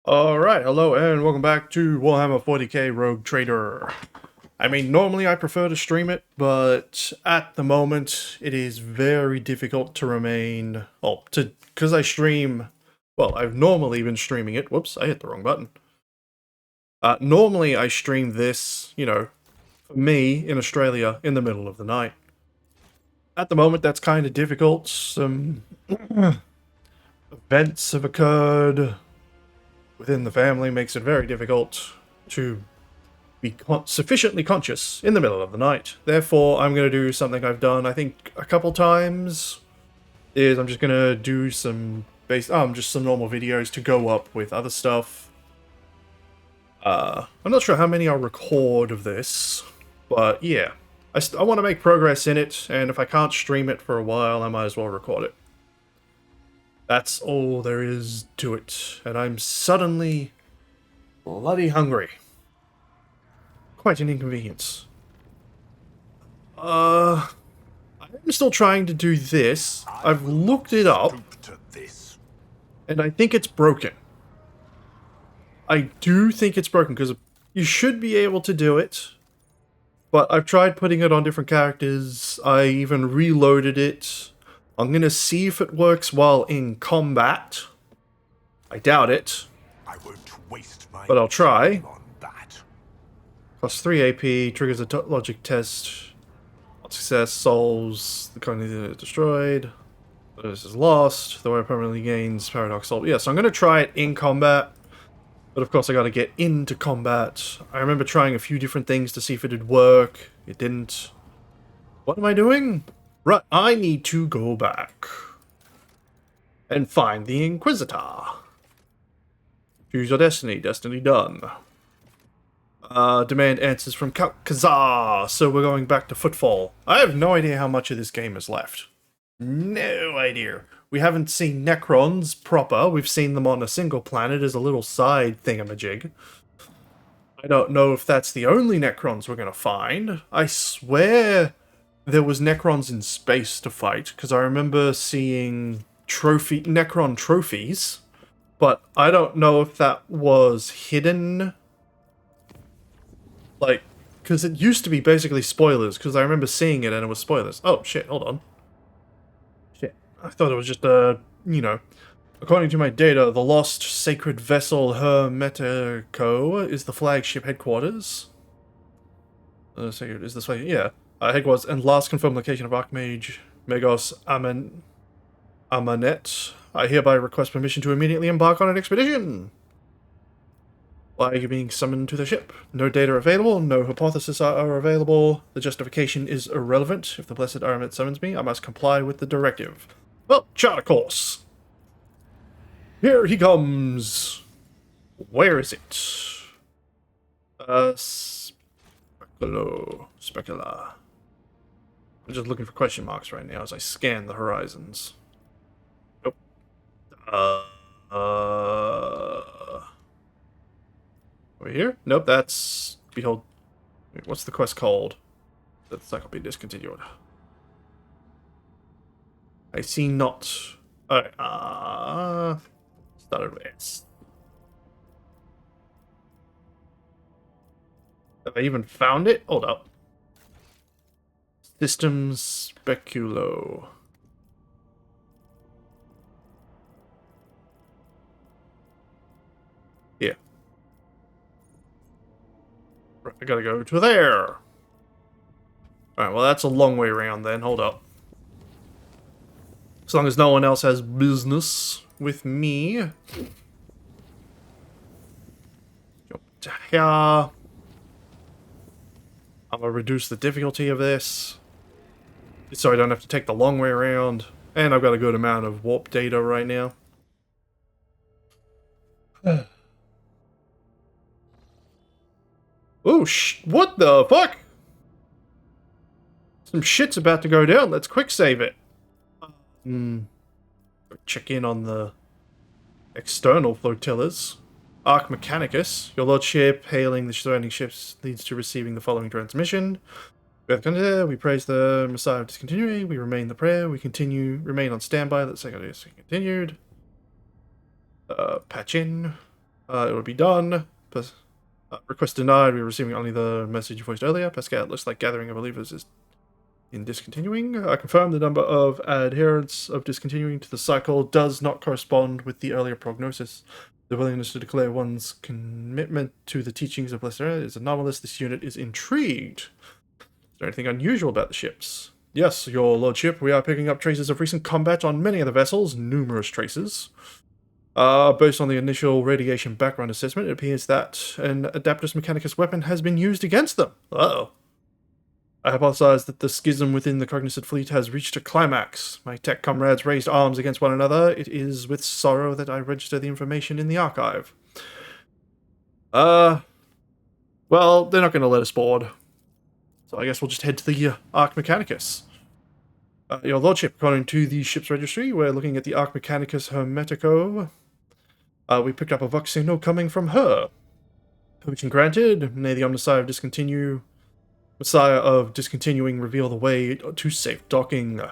Alright, hello and welcome back to Warhammer 40k Rogue Trader. I mean, normally I prefer to stream it, but at the moment it is very difficult to remain, because I stream, I've normally been streaming it, whoops, I hit the wrong button. Normally I stream this, for me, in Australia, in the middle of the night. At the moment that's kind of difficult, some events have occurred within the family, makes it very difficult to be sufficiently conscious in the middle of the night. Therefore, I'm going to do something I've done, I think, a couple times, is I'm just going to do some just some normal videos to go up with other stuff. I'm not sure how many I'll record of this, but yeah. I want to make progress in it, and if I can't stream it for a while, I might as well record it. That's all there is to it, and I'm suddenly bloody hungry. Quite an inconvenience. I'm still trying to do this. I've looked it up, and I think it's broken. I do think it's broken, because you should be able to do it, but I've tried putting it on different characters. I even reloaded it. I'm gonna see if it works while in combat. I doubt it. I won't waste my but I'll try. on that. Plus 3 AP, triggers a logic test. On success, souls the cognitive destroyed. This is lost. The wearer permanently gains paradox soul. Yeah, so I'm gonna try it in combat. But of course I gotta get into combat. I remember trying a few different things to see if it'd work. It didn't. What am I doing? Right, I need to go back and find the Inquisitor. Choose your destiny. Destiny done. Demand answers from Kazar. So we're going back to Footfall. I have no idea how much of this game is left. No idea. We haven't seen Necrons proper. We've seen them on a single planet as a little side thingamajig. I don't know if that's the only Necrons we're going to find. I swear there was Necrons in space to fight, because I remember seeing Necron trophies, but I don't know if that was hidden. Like, because it used to be basically spoilers, because I remember seeing it and it was spoilers. Oh, shit, hold on. Shit. I thought it was just, according to my data, the lost sacred vessel Hermetico is the flagship headquarters. Sacred is the flagship, yeah. Headquarters and last confirmed location of Archmage Megos Amanet. I hereby request permission to immediately embark on an expedition. Flag being summoned to the ship. No data available, no hypotheses are available. The justification is irrelevant. If the Blessed Aramet summons me, I must comply with the directive. Well, chart a course. Here he comes. Where is it? Specula. I'm just looking for question marks right now as I scan the horizons. Nope. Over here? Nope, that's... Behold... Wait, what's the quest called? That's not gonna be discontinued. I see not... Alright, started with S. Have I even found it? Hold up. Systems Speculo. Yeah. I gotta go to there. Alright, well that's a long way around then. Hold up. As long as no one else has business with me. Jump to here. I'm gonna reduce the difficulty of this, so I don't have to take the long way around. And I've got a good amount of warp data right now. Oh, what the fuck? Some shit's about to go down. Let's quick save it. Check in on the external flotillas. Arch Mechanicus, your lordship, hailing the surrounding ships leads to receiving the following transmission. We praise the Messiah of Discontinued. We remain the prayer. We remain on standby. Let's say it is continued. Patch in. It will be done. Request denied. We're receiving only the message you voiced earlier. Pascal, it looks like gathering of believers is in discontinuing. I confirm the number of adherents of discontinuing to the cycle does not correspond with the earlier prognosis. The willingness to declare one's commitment to the teachings of Lesser is anomalous. This unit is intrigued. Is there anything unusual about the ships? Yes, your lordship, we are picking up traces of recent combat on many of the vessels, numerous traces. Based on the initial radiation background assessment, it appears that an Adaptus Mechanicus weapon has been used against them. Uh-oh. I hypothesize that the schism within the Cognizant fleet has reached a climax. My tech comrades raised arms against one another. It is with sorrow that I register the information in the archive. Well, they're not going to let us board. So I guess we'll just head to the Arc Mechanicus. Your lordship, according to the ship's registry, we're looking at the Arc Mechanicus Hermetico. We picked up a Vox signal coming from her. Permission granted. May the Messiah of Discontinuing reveal the way to safe docking. The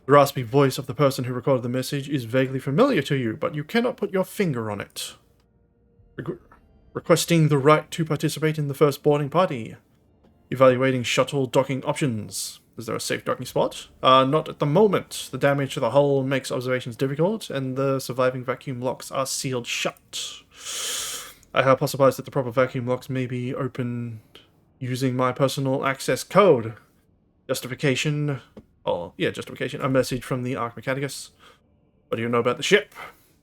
raspy voice of the person who recorded the message is vaguely familiar to you, but you cannot put your finger on it. Requesting the right to participate in the first boarding party. Evaluating shuttle docking options. Is there a safe docking spot? Not at the moment. The damage to the hull makes observations difficult, and the surviving vacuum locks are sealed shut. I hypothesize that the proper vacuum locks may be opened using my personal access code. Justification. Justification. A message from the Arc Mechanicus. What do you know about the ship?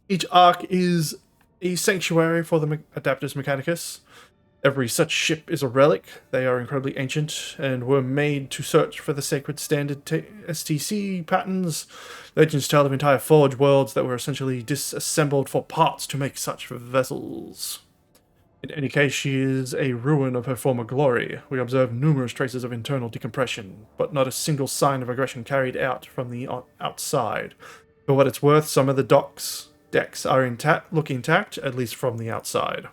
Each Arc is a sanctuary for the Adaptus Mechanicus. Every such ship is a relic. They are incredibly ancient and were made to search for the sacred standard STC patterns. Legends tell of entire forge worlds that were essentially disassembled for parts to make such vessels. In any case, she is a ruin of her former glory. We observe numerous traces of internal decompression, but not a single sign of aggression carried out from the outside. For what it's worth, some of the decks are look intact, at least from the outside.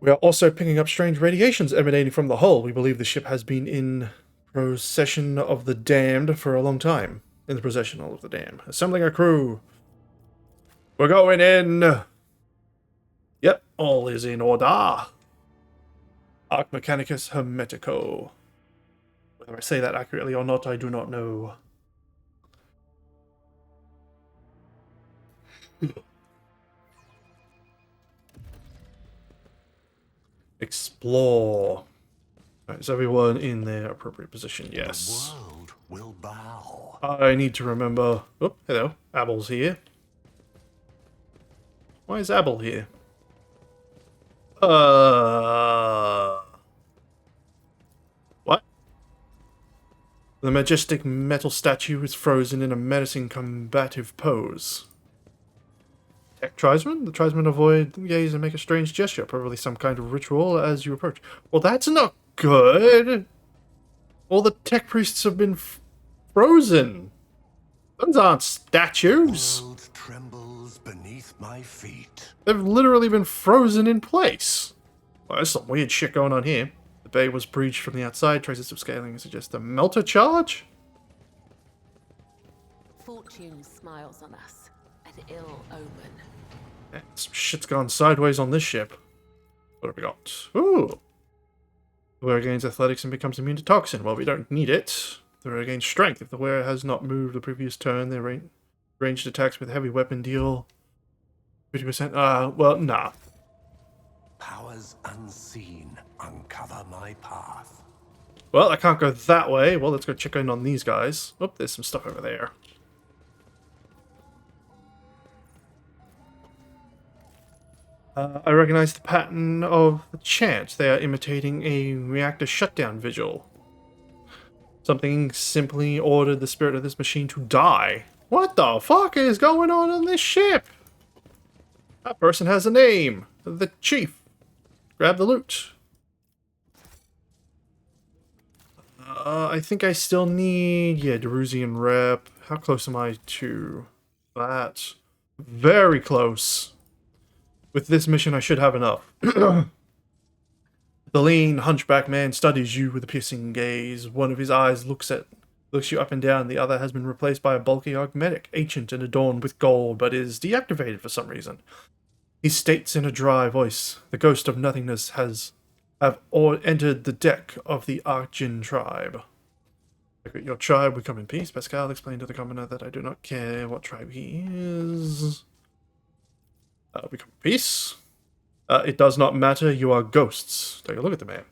We are also picking up strange radiations emanating from the hull. We believe the ship has been in possession of the damned for a long time. In the possession of the damned. Assembling a crew. We're going in. Yep, all is in order. Arc Mechanicus Hermetico. Whether I say that accurately or not, I do not know. Explore. Right, is everyone in their appropriate position? Yes. The world will bow. I need to remember... Oh, hello. Abel's here. Why is Abel here? What? The majestic metal statue is frozen in a menacing combative pose. Tech Tribesman? The tribesmen avoid the gaze and make a strange gesture, probably some kind of ritual as you approach. Well, that's not good! All the tech priests have been frozen. Those aren't statues. The world trembles beneath my feet. They've literally been frozen in place. Well, there's some weird shit going on here. The bay was breached from the outside. Traces of scaling suggest a melter charge? Fortune smiles on us. An ill omen. Some shit's gone sideways on this ship. What have we got? Ooh. The wearer gains athletics and becomes immune to toxin. Well, we don't need it. The wearer gains strength. If the wearer has not moved the previous turn, their ranged attacks with heavy weapon deal 50%. Well, nah. Powers unseen uncover my path. Well, I can't go that way. Well, let's go check in on these guys. Oh, there's some stuff over there. I recognize the pattern of the chant. They are imitating a reactor shutdown vigil. Something simply ordered the spirit of this machine to die. What the fuck is going on this ship? That person has a name. The chief. Grab the loot. I think I still need... Yeah, Derusian rep. How close am I to that? Very close. With this mission, I should have enough. The lean, hunchback man studies you with a piercing gaze. One of his eyes looks you up and down. The other has been replaced by a bulky augmetic, ancient and adorned with gold, but is deactivated for some reason. He states in a dry voice, "The ghost of nothingness have all entered the deck of the Archin tribe. Your tribe will come in peace. Pascal explained to the commoner that I do not care what tribe he is. We come in peace. It does not matter, you are ghosts." Take a look at the man.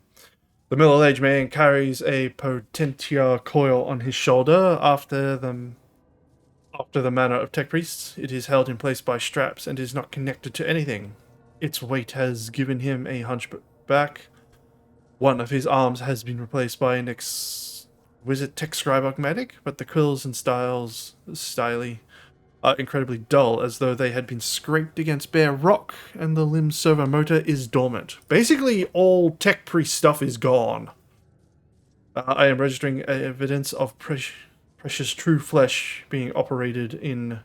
The middle-aged man carries a potentia coil on his shoulder. After the manner of tech priests, it is held in place by straps and is not connected to anything. Its weight has given him a hunchback. One of his arms has been replaced by an exquisite tech scribe automatic, but the quills and styly are incredibly dull, as though they had been scraped against bare rock, and the limb servo motor is dormant. Basically, all tech priest stuff is gone. I am registering evidence of precious true flesh being operated in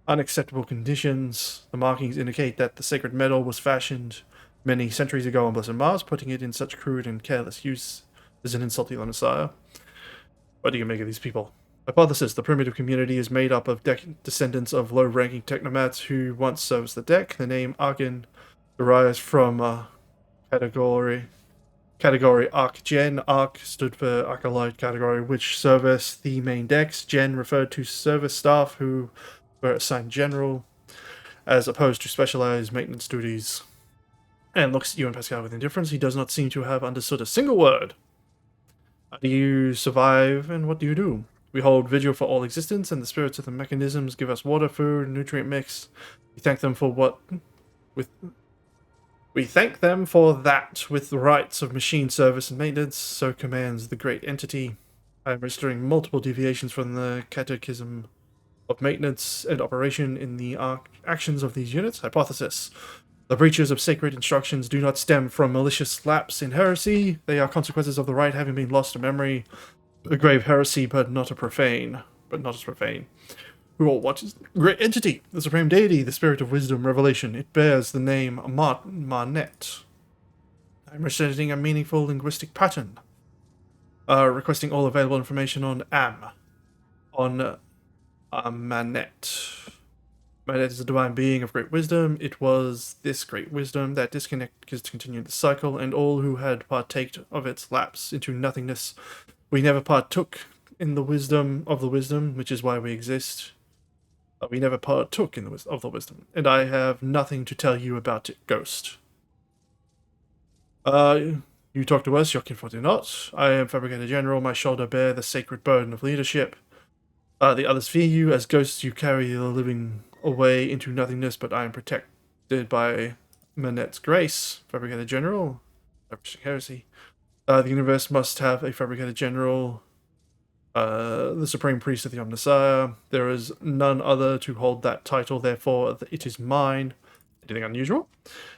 unacceptable conditions. The markings indicate that the sacred metal was fashioned many centuries ago on Blessed Mars. Putting it in such crude and careless use is an insult to the Messiah. What do you make of these people? Hypothesis: the primitive community is made up of descendants of low-ranking technomats who once serviced the deck. The name Arkin derives from category Arc Gen. Arc stood for Acolyte category, which serviced the main decks. Gen referred to service staff who were assigned general, as opposed to specialized maintenance duties. And looks at you and Pascal with indifference. He does not seem to have understood a single word. How do you survive, and what do you do? We hold vigil for all existence, and the spirits of the mechanisms give us water, food, nutrient mix. We thank them for that with the rights of machine service and maintenance, so commands the great entity. I am registering multiple deviations from the catechism of maintenance and operation in the actions of these units. Hypothesis: the breaches of sacred instructions do not stem from malicious lapse in heresy. They are consequences of the right having been lost to memory. A grave heresy, but not as profane. Who all watches the great entity, the supreme deity, the spirit of wisdom, revelation. It bears the name Marnet. I'm reciting a meaningful linguistic pattern. Requesting all available information on Manet. Manet is a divine being of great wisdom. It was this great wisdom that discontinued the cycle, and all who had partaked of its lapse into nothingness. We never partook in the wisdom, which is why we exist. We never partook in of the wisdom, and I have nothing to tell you about it, Ghost. You talk to us, your kinfolk do not. I am Fabricator General, my shoulder bear the sacred burden of leadership. The others fear you. As ghosts you carry the living away into nothingness, but I am protected by Manet's grace. Fabricator General, heresy. The universe must have a Fabricator General, the Supreme Priest of the Omnissiah. There is none other to hold that title, therefore it is mine. Anything unusual?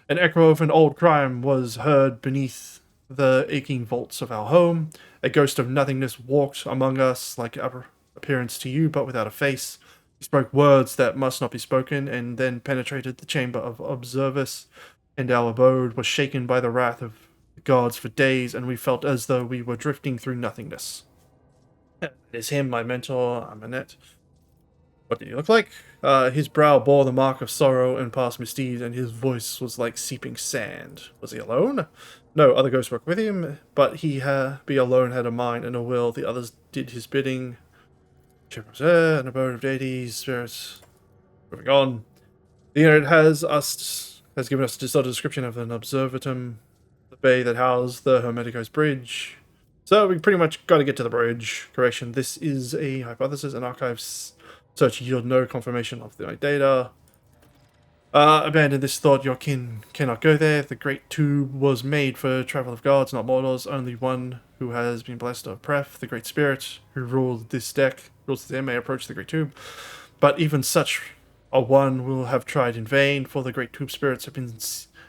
An echo of an old crime was heard beneath the aching vaults of our home. A ghost of nothingness walked among us like appearance to you, but without a face. He spoke words that must not be spoken, and then penetrated the chamber of observers, and our abode was shaken by the wrath of gods for days, and we felt as though we were drifting through nothingness. It is him, my mentor, Manet. What did he look like? His brow bore the mark of sorrow and past misdeeds, and his voice was like seeping sand. Was he alone? No, other ghosts worked with him, but he alone had a mind and a will. The others did his bidding. An abode of deities, spirits. Moving on. The unit has given us a distorted description of an observatum, the bay that housed the Hermeticos Bridge. So we pretty much got to get to the bridge. Correction, this is a hypothesis. An archives search yield no confirmation of the data. Abandon this thought, your kin cannot go there. The great tube was made for travel of gods, not mortals. Only one who has been blessed of Pref, the great spirit, who rules this may approach the great tube. But even such a one will have tried in vain, for the great tube spirits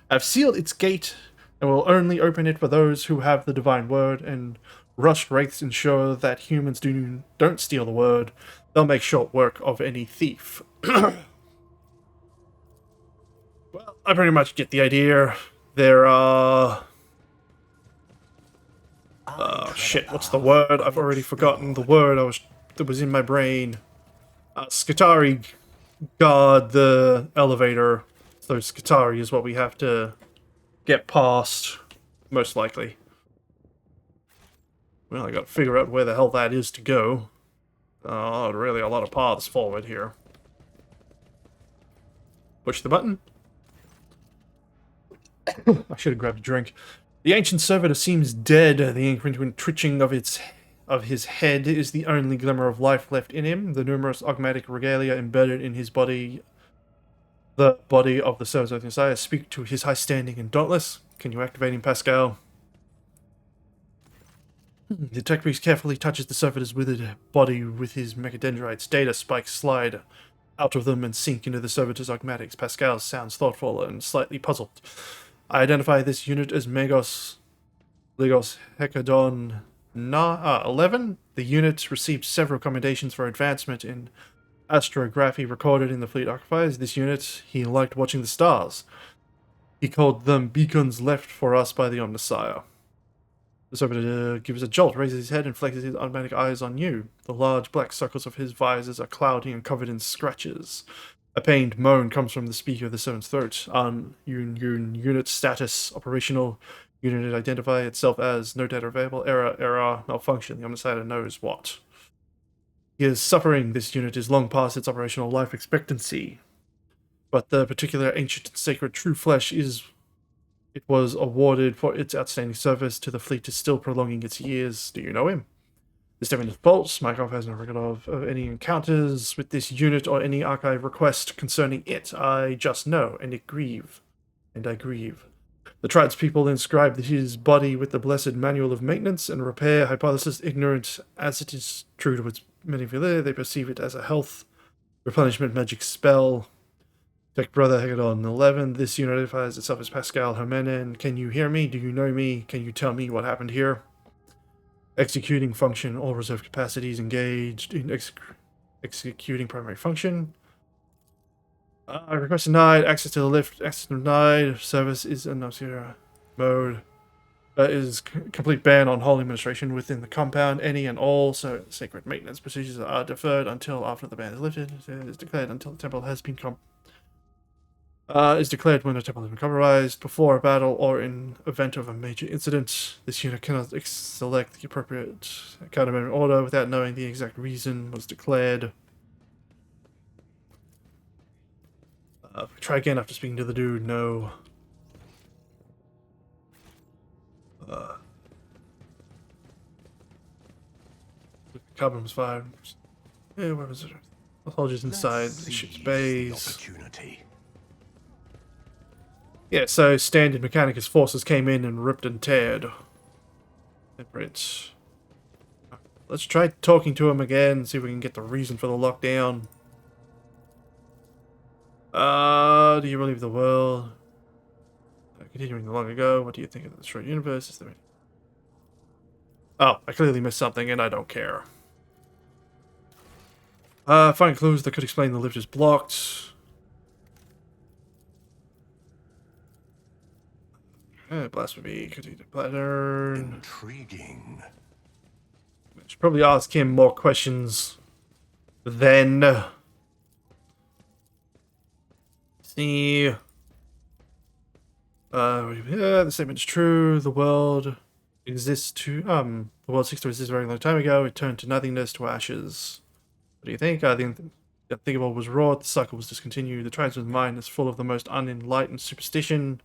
have sealed its gate, and will only open it for those who have the divine word, and rushed wraiths ensure that humans don't steal the word. They'll make short work of any thief. Well, I pretty much get the idea. There are... Oh shit, what's the word? I've already forgotten the word that was in my brain. Skatari guard the elevator. those Skitarii is what we have to get past, most likely. Well, I gotta figure out where the hell that is to go. Oh, really a lot of paths forward here. Push the button. I should have grabbed a drink. The ancient servitor seems dead. The incremental twitching of his head is the only glimmer of life left in him. The numerous augmatic regalia embedded in his body, the body of the servitor of the Messiah, speak to his high standing and dauntless. Can you activate him, Pascal? The tech priest carefully touches the servitor's withered body with his mechadendrites. Data spikes slide out of them and sink into the servitor's augmatics. Pascal sounds thoughtful and slightly puzzled. I identify this unit as Legos Hecadon 11. The unit received several commendations for advancement in astrography recorded in the fleet archives. This unit, he liked watching the stars. He called them beacons left for us by the Omnissiah. The servitor gives a jolt, raises his head, and flexes his automatic eyes on you. The large black circles of his visors are cloudy and covered in scratches. A pained moan comes from the speaker of the servant's throat. On unit status, operational. Unit identify itself as no data available. Error, malfunction. The Omnissiah knows what. He is suffering. This unit is long past its operational life expectancy. But the particular ancient and sacred true flesh it was awarded for its outstanding service to the fleet is still prolonging its years. Do you know him? The statement is false. Markov has no record of any encounters with this unit or any archive request concerning it. I just know, and I grieve. The tribespeople inscribed his body with the blessed manual of maintenance and repair, hypothesis ignorant as it is true to its many validity. They perceive it as a health replenishment magic spell. Tech Brother Hecadon 11. This unit identifies itself as Pascal Hermenen. Can you hear me? Do you know me? Can you tell me what happened here? Executing function. All reserve capacities engaged in executing primary function. Request denied. Access to the lift. Access denied. Service is in obscure mode. Is complete ban on whole administration within the compound. Any and all sacred maintenance procedures are deferred until after the ban is lifted. It is declared until the temple has been is declared when a temple has been compromised, before a battle, or in event of a major incident. This unit cannot select the appropriate countermeasure order without knowing the exact reason was declared. Try again after speaking to the dude. No. Carbon was fired. Yeah, where was it? The soldiers inside the ship's bays. Yeah, so standard Mechanicus forces came in and ripped and teared. Separate. Let's try talking to him again, see if we can get the reason for the lockdown. Do you believe the world? Continuing long ago, what do you think of the destroyed universe? Is there... Oh, I clearly missed something and I don't care. Find clues that could explain the lift is blocked. Blasphemy, continue pattern. Intriguing. I should probably ask him more questions then. See. Yeah, the statement is true. The world exists to the world seeks to exist a very long time ago. It turned to nothingness, to ashes. What do you think? I think the unthinkable was wrought. The cycle was discontinued. The tribesman's mind is full of the most unenlightened superstition.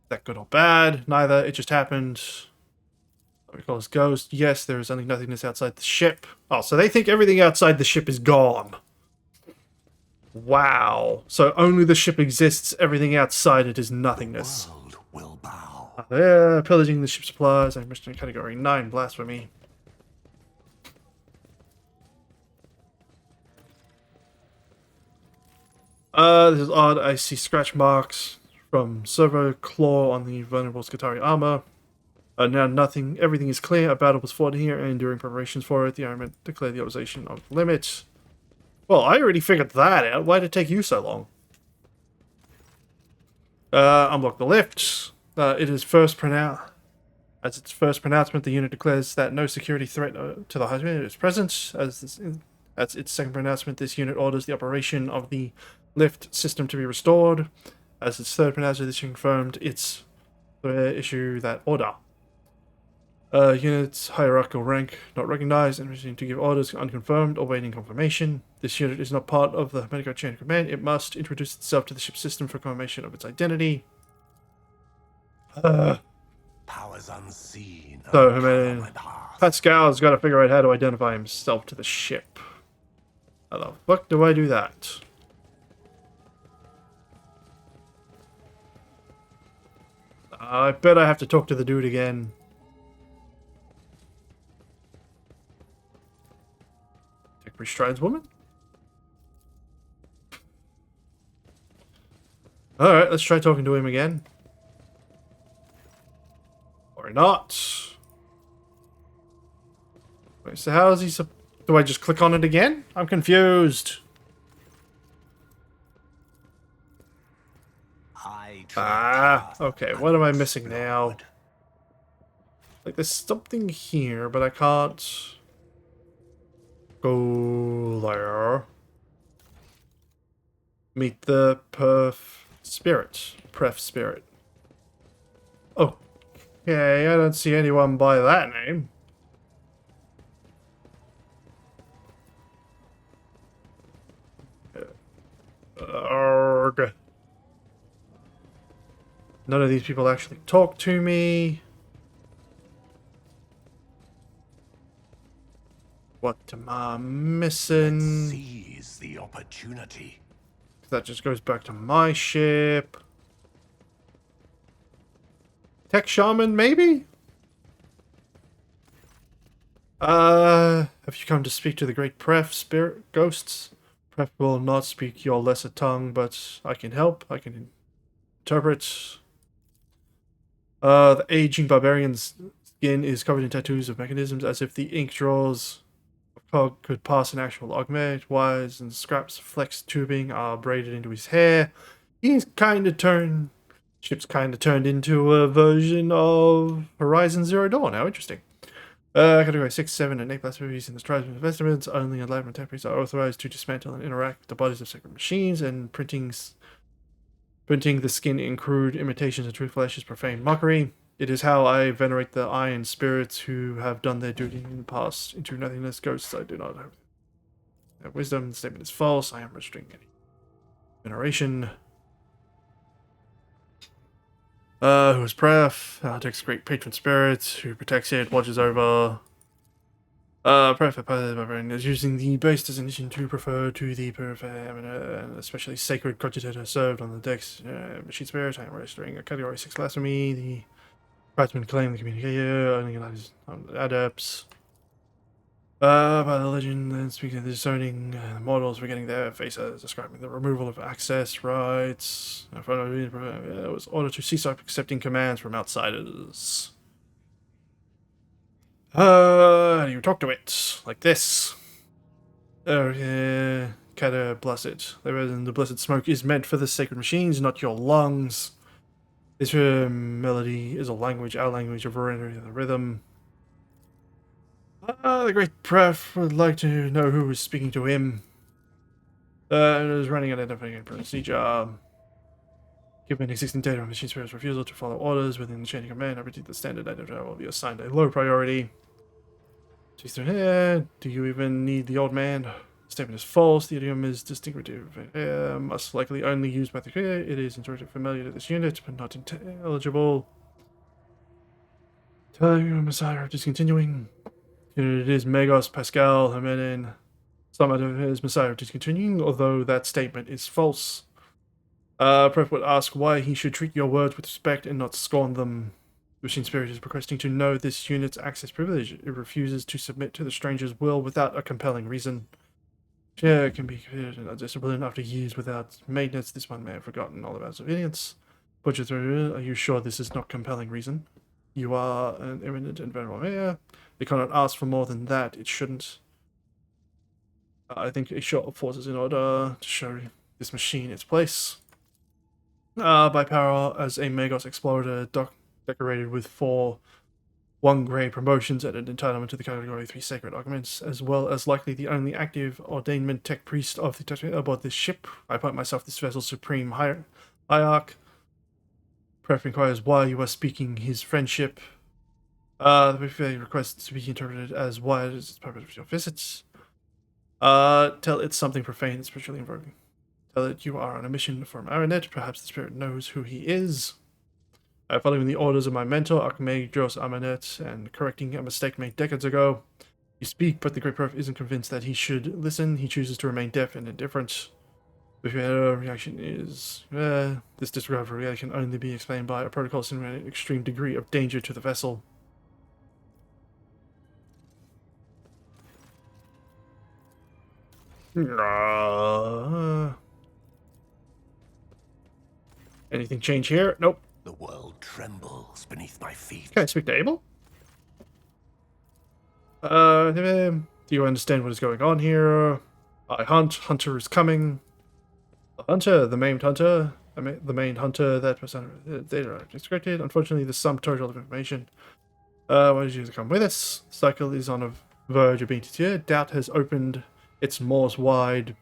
That good or bad? Neither. It just happened. What we call this ghost. Yes, there is only nothingness outside the ship. Oh, so they think everything outside the ship is gone. Wow. So only the ship exists. Everything outside it is nothingness. The world will bow. Yeah, pillaging the ship's supplies. I missed in category 9. Blasphemy. This is odd. I see scratch marks from servo claw on the vulnerable Skitarii armor. Now nothing, everything is clear. A battle was fought here, and during preparations for it, the armament declared the opposition of limit. Well, I already figured that out. Why did it take you so long? Unblock the lift. It is first pronounced. As its first pronouncement, the unit declares that no security threat to the husband is present. As its second pronouncement, this unit orders the operation of the lift system to be restored. As its third pronouncement is confirmed, it's issue that order. Unit's hierarchical rank not recognized and refusing to give orders unconfirmed or waiting confirmation. This unit is not part of the medical chain of command. It must introduce itself to the ship system for confirmation of its identity. Powers unseen. So, uncover I my mean, path. Pascal's got to figure out how to identify himself to the ship. How the fuck do I do that? I bet I have to talk to the dude again. Tech Restrides woman? Alright, let's try talking to him again. Or not. Wait, so how is he do I just click on it again? I'm confused. Okay, what am I missing now? Like, there's something here, but I can't go there. Meet the Pref Spirit. Okay, I don't see anyone by that name. Arrgh. None of these people actually talk to me. What am I missing? Seize the opportunity. That just goes back to my ship. Tech Shaman, maybe? Have you come to speak to the great Pref Spirit Ghosts? Pref will not speak your lesser tongue, but I can help. I can interpret. The aging barbarian's skin is covered in tattoos of mechanisms, as if the ink draws of cog could pass an actual augment. Wires and scraps of flex tubing are braided into his hair. Ship's kind of turned into a version of Horizon Zero Dawn. How interesting. Category 6, 7, and 8 blasphemies in the tribes of estimates. Only enlightenment templates are authorized to dismantle and interact with the bodies of sacred machines, and printing the skin in crude imitations of true flesh is profane mockery. It is how I venerate the iron spirits who have done their duty in the past. Into nothingness, ghosts, I do not have wisdom. The statement is false. I am registering any veneration. Who is Pref? Takes great patron spirit, who protects it, watches over. Pref is using the base designation to prefer to the and especially sacred cogitator served on the decks. Machine spirit, I am registering a category 6 blasphemy. The craftsman claim the communicator, only allows adepts. By the legend, then speaking of the zoning, models were getting their faces, describing the removal of access rights. It was ordered to cease accepting commands from outsiders. How do you talk to it? Like this. Oh, yeah. Kata blessed. The blessed smoke is meant for the sacred machines, not your lungs. This melody is a language, our language of rendering the rhythm. The great Pref would like to know who was speaking to him. It was running an identifying procedure. Given existing data on machine spirit's refusal to follow orders within the chain of command, everything the standard identifier will be assigned a low priority. She's through here. Do you even need the old man? The statement is false. The idiom is distinctive. Must likely only used by the clear. It is intuitively familiar to this unit, but not intelligible. Tell you, Messiah of Discontinuing. It is Megos, Pascal, Hermenin. Some of it is Messiah of Discontinuing, although that statement is false. Pref would ask why he should treat your words with respect and not scorn them. The Machine Spirit is requesting to know this unit's access privilege. It refuses to submit to the stranger's will without a compelling reason. It can be considered a discipline after years without maintenance. This one may have forgotten all about obedience. Butcher through, are you sure this is not compelling reason? You are an eminent and venerable mayor. It cannot ask for more than that. It shouldn't. I think a short of forces in order to show this machine its place. By power as a Magos Explorer decorated with 4 1-grade promotions and an entitlement to the category 3 sacred augments, as well as likely the only active ordainment tech priest of the aboard this ship. I appoint myself this vessel's supreme Iark. Pref inquires why you are speaking his friendship. The brief requests to be interpreted as why is the purpose of your visits. Tell it something profane and spiritually invoking. Tell it you are on a mission from Aranet. Perhaps the spirit knows who he is. Following the orders of my mentor, Archimagos Amanet, and correcting a mistake made decades ago. You speak, but the Great Prof isn't convinced that he should listen. He chooses to remain deaf and indifferent. If your reaction is, this disregard for reality can only be explained by a protocol simulating an extreme degree of danger to the vessel. Anything change here? Nope. The world trembles beneath my feet. Can I speak to Abel? Do you understand what is going on here? I hunt. Hunter is coming. The hunter, the maimed hunter, the main hunter that was expected. Unfortunately, the sum total of information. Why did you come with us? Cycle is on a verge of being deterred. Doubt has opened its maws wide,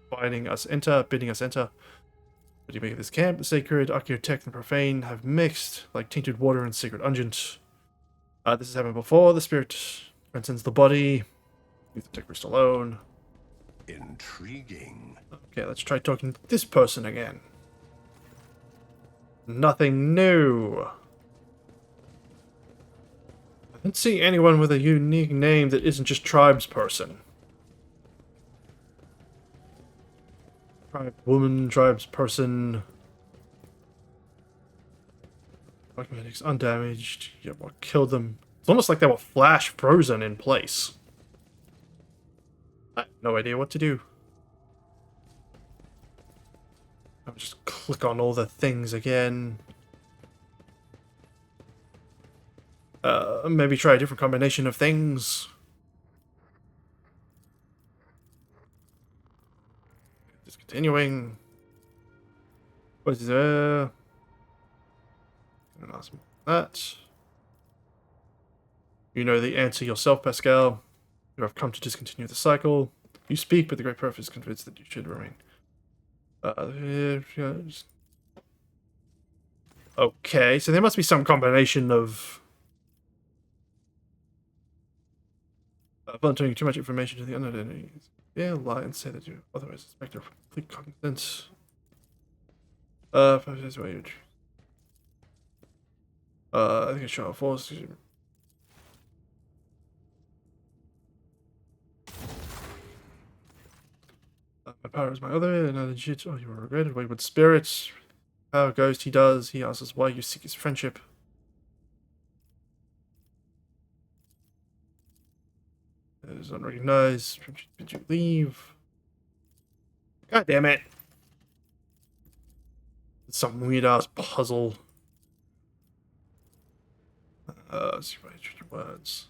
bidding us enter. What do you make of this camp? The sacred, archaeotech, and profane have mixed like tainted water and sacred unguent. This has happened before. The spirit transcends the body. Leave the tech rest alone. Intriguing. Okay, let's try talking to this person again. Nothing new. I don't see anyone with a unique name that isn't just tribesperson. Tribe woman, tribesperson. Cosmetics undamaged. Yeah, what killed them? It's almost like they were flash frozen in place. I have no idea what to do. I'll just click on all the things again. Maybe try a different combination of things. Discontinuing. What is there? Ask that. You know the answer yourself, Pascal. You have come to discontinue the cycle. You speak, but the Great Prof is convinced that you should remain. Okay, so there must be some combination of volunteering too much information to the unknown entities. Yeah, lie and say that you otherwise suspect of complete cognizance. 5 days wait. I think it's shot force. My power is my other, another legit. Oh, you are regretted. Wayward spirits. Power ghost, he does. He asks us why you seek his friendship. It is unrecognized. Did you leave? God damn it. It's some weird ass puzzle. Let's see what I choose your words.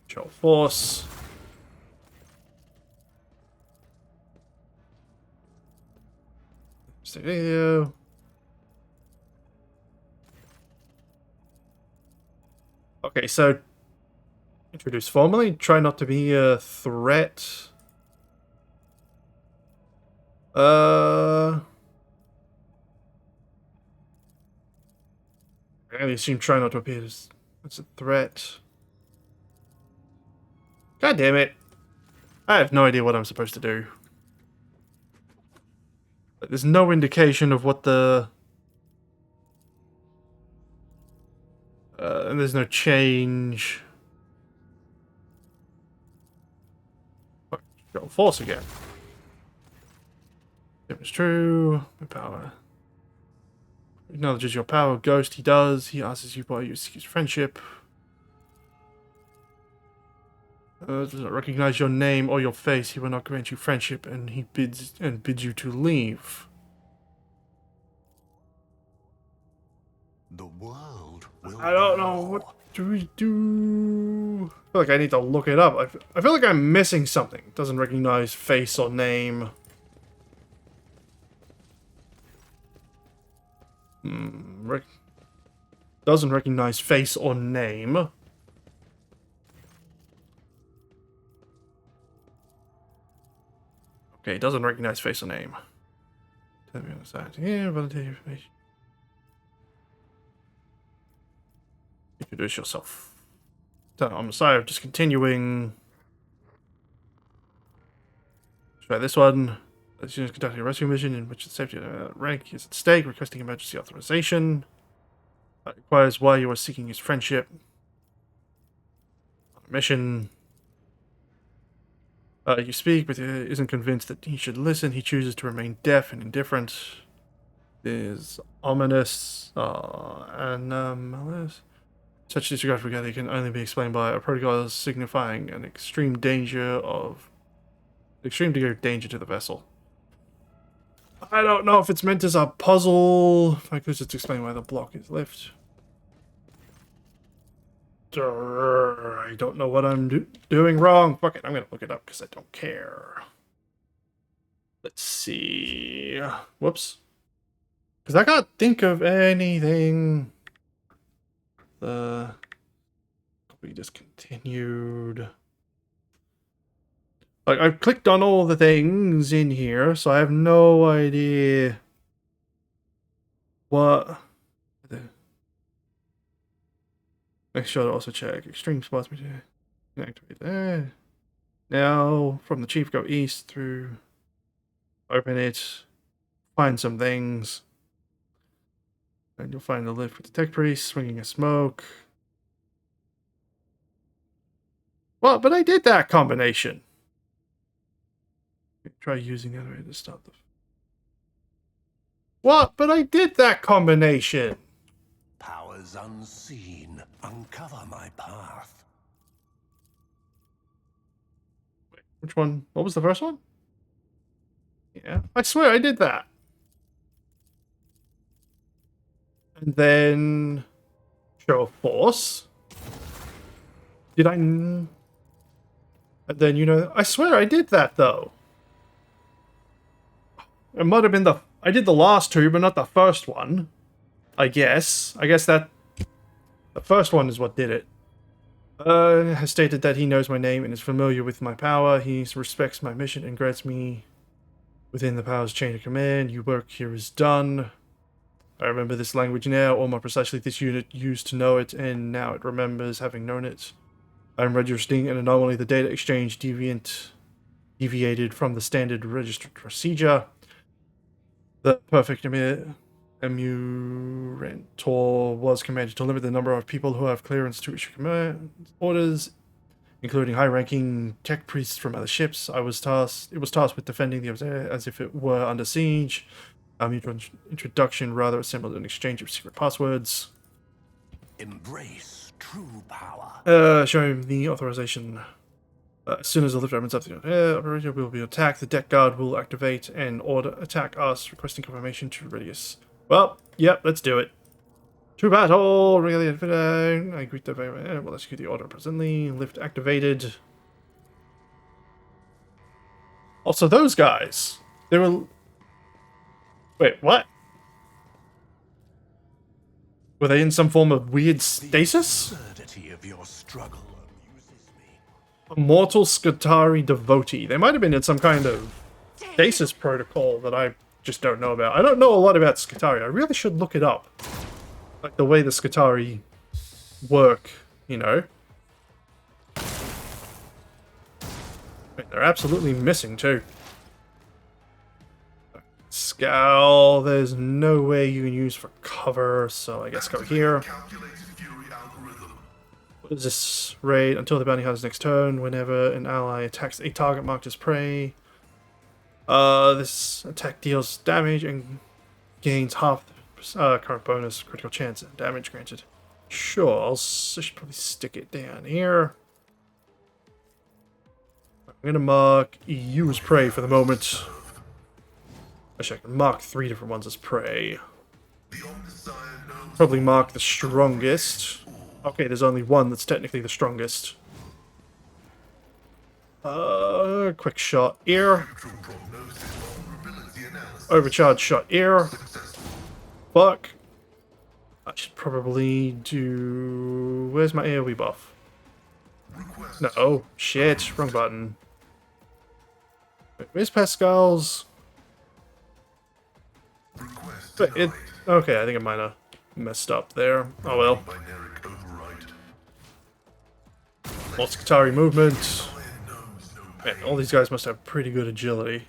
Control force. Stay video. Okay, so introduce formally. Try not to be a threat. I assume try not to appear as a threat. God damn it. I have no idea what I'm supposed to do. There's no indication of what the... and there's no change. Go force again. If it's true, my power. Acknowledges your power, ghost. He does. He asks you why you seek his friendship. Does not recognize your name or your face. He will not grant you friendship, and he bids you to leave. The world will I don't know. What do we do? I feel like I need to look it up. I feel like I'm missing something. It doesn't recognize face or name. Doesn't recognize face or name. Okay, doesn't recognize face or name. Tell me on the side here, validate information. Introduce yourself. So, I'm sorry of discontinuing. Try this one. As soon as conducting a rescue mission in which the safety rank is at stake, requesting emergency authorization. That requires why you are seeking his friendship. On a mission. You speak, but isn't convinced that he should listen. He chooses to remain deaf and indifferent. Is ominous. Anomalous. Such disregard for reality can only be explained by a protocol signifying an extreme degree of danger to the vessel. I don't know if it's meant as a puzzle. If I could just explain why the block is left. I don't know what I'm doing wrong. Fuck it, I'm gonna look it up because I don't care. Let's see. Whoops. Because I can't think of anything. We discontinued. Like, I've clicked on all the things in here, so I have no idea what. Make sure to also check extreme spots. Activate that. Now, from the chief, go east through. Open it. Find some things. And you'll find the lift with the tech priest swinging a smoke. Well, but I did that combination. Try using the other way to stop the. What? But I did that combination. Powers unseen, uncover my path. Wait, which one? What was the first one? Yeah, I swear I did that. And then show force. Did I? And then, you know, I swear I did that though. It might have been I did the last two, but not the first one. I guess that the first one is what did it. Has stated that he knows my name and is familiar with my power. He respects my mission and grants me within the power's chain of command. Your work here is done. I remember this language now, or more precisely, this unit used to know it, and now it remembers having known it. I'm registering an anomaly. The data exchange deviated from the standard registered procedure. The perfect emurentor was commanded to limit the number of people who have clearance to issue command orders, including high-ranking tech priests from other ships. It was tasked with defending the observer as if it were under siege. Our mutual introduction rather resembled an exchange of secret passwords. Embrace true power. Show him the authorization. As soon as the lift opens up, the operator will be attacked. The deck guard will activate and order attack us, requesting confirmation to Radius. Well, yep, let's do it. To battle! Really, I greet the we'll execute the order presently. Lift activated. Also, those guys. They were. Wait, what? Were they in some form of weird stasis? The absurdity of your struggle amuses me. A mortal Skitarii devotee. They might have been in some kind of stasis protocol that I just don't know about. I don't know a lot about Skitarii. I really should look it up. Like the way the Skitarii work, you know. Wait, they're absolutely missing too. Scowl, there's no way you can use for cover, so I guess go here. What is this raid? Until the bounty hunter's next turn, whenever an ally attacks a target marked as prey. This attack deals damage and gains half the current bonus critical chance and damage granted. Sure, I should probably stick it down here. I'm gonna mark EU as prey for the moment. Actually, I can mark 3 different ones as prey. Probably mark the strongest. Okay, there's only one that's technically the strongest. Quick shot here. Overcharge shot here. Fuck. I should probably do... Where's my AoE buff? No. Shit. Wrong button. Wait, where's Pascal's... But it... Okay, I think I might have messed up there. Oh well. Moskatari movement. Man, all these guys must have pretty good agility.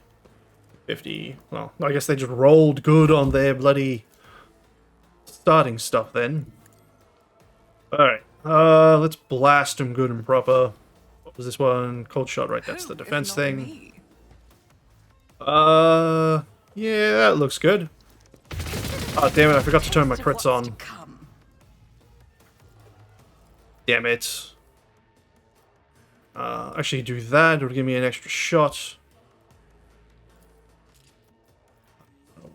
50. Well, I guess they just rolled good on their bloody starting stuff then. Alright, let's blast them good and proper. What was this one? Cold shot, right? That's the defense thing. Yeah, that looks good. Oh, damn it, I forgot to turn my crits on. Damn it. Actually do that, it'll give me an extra shot.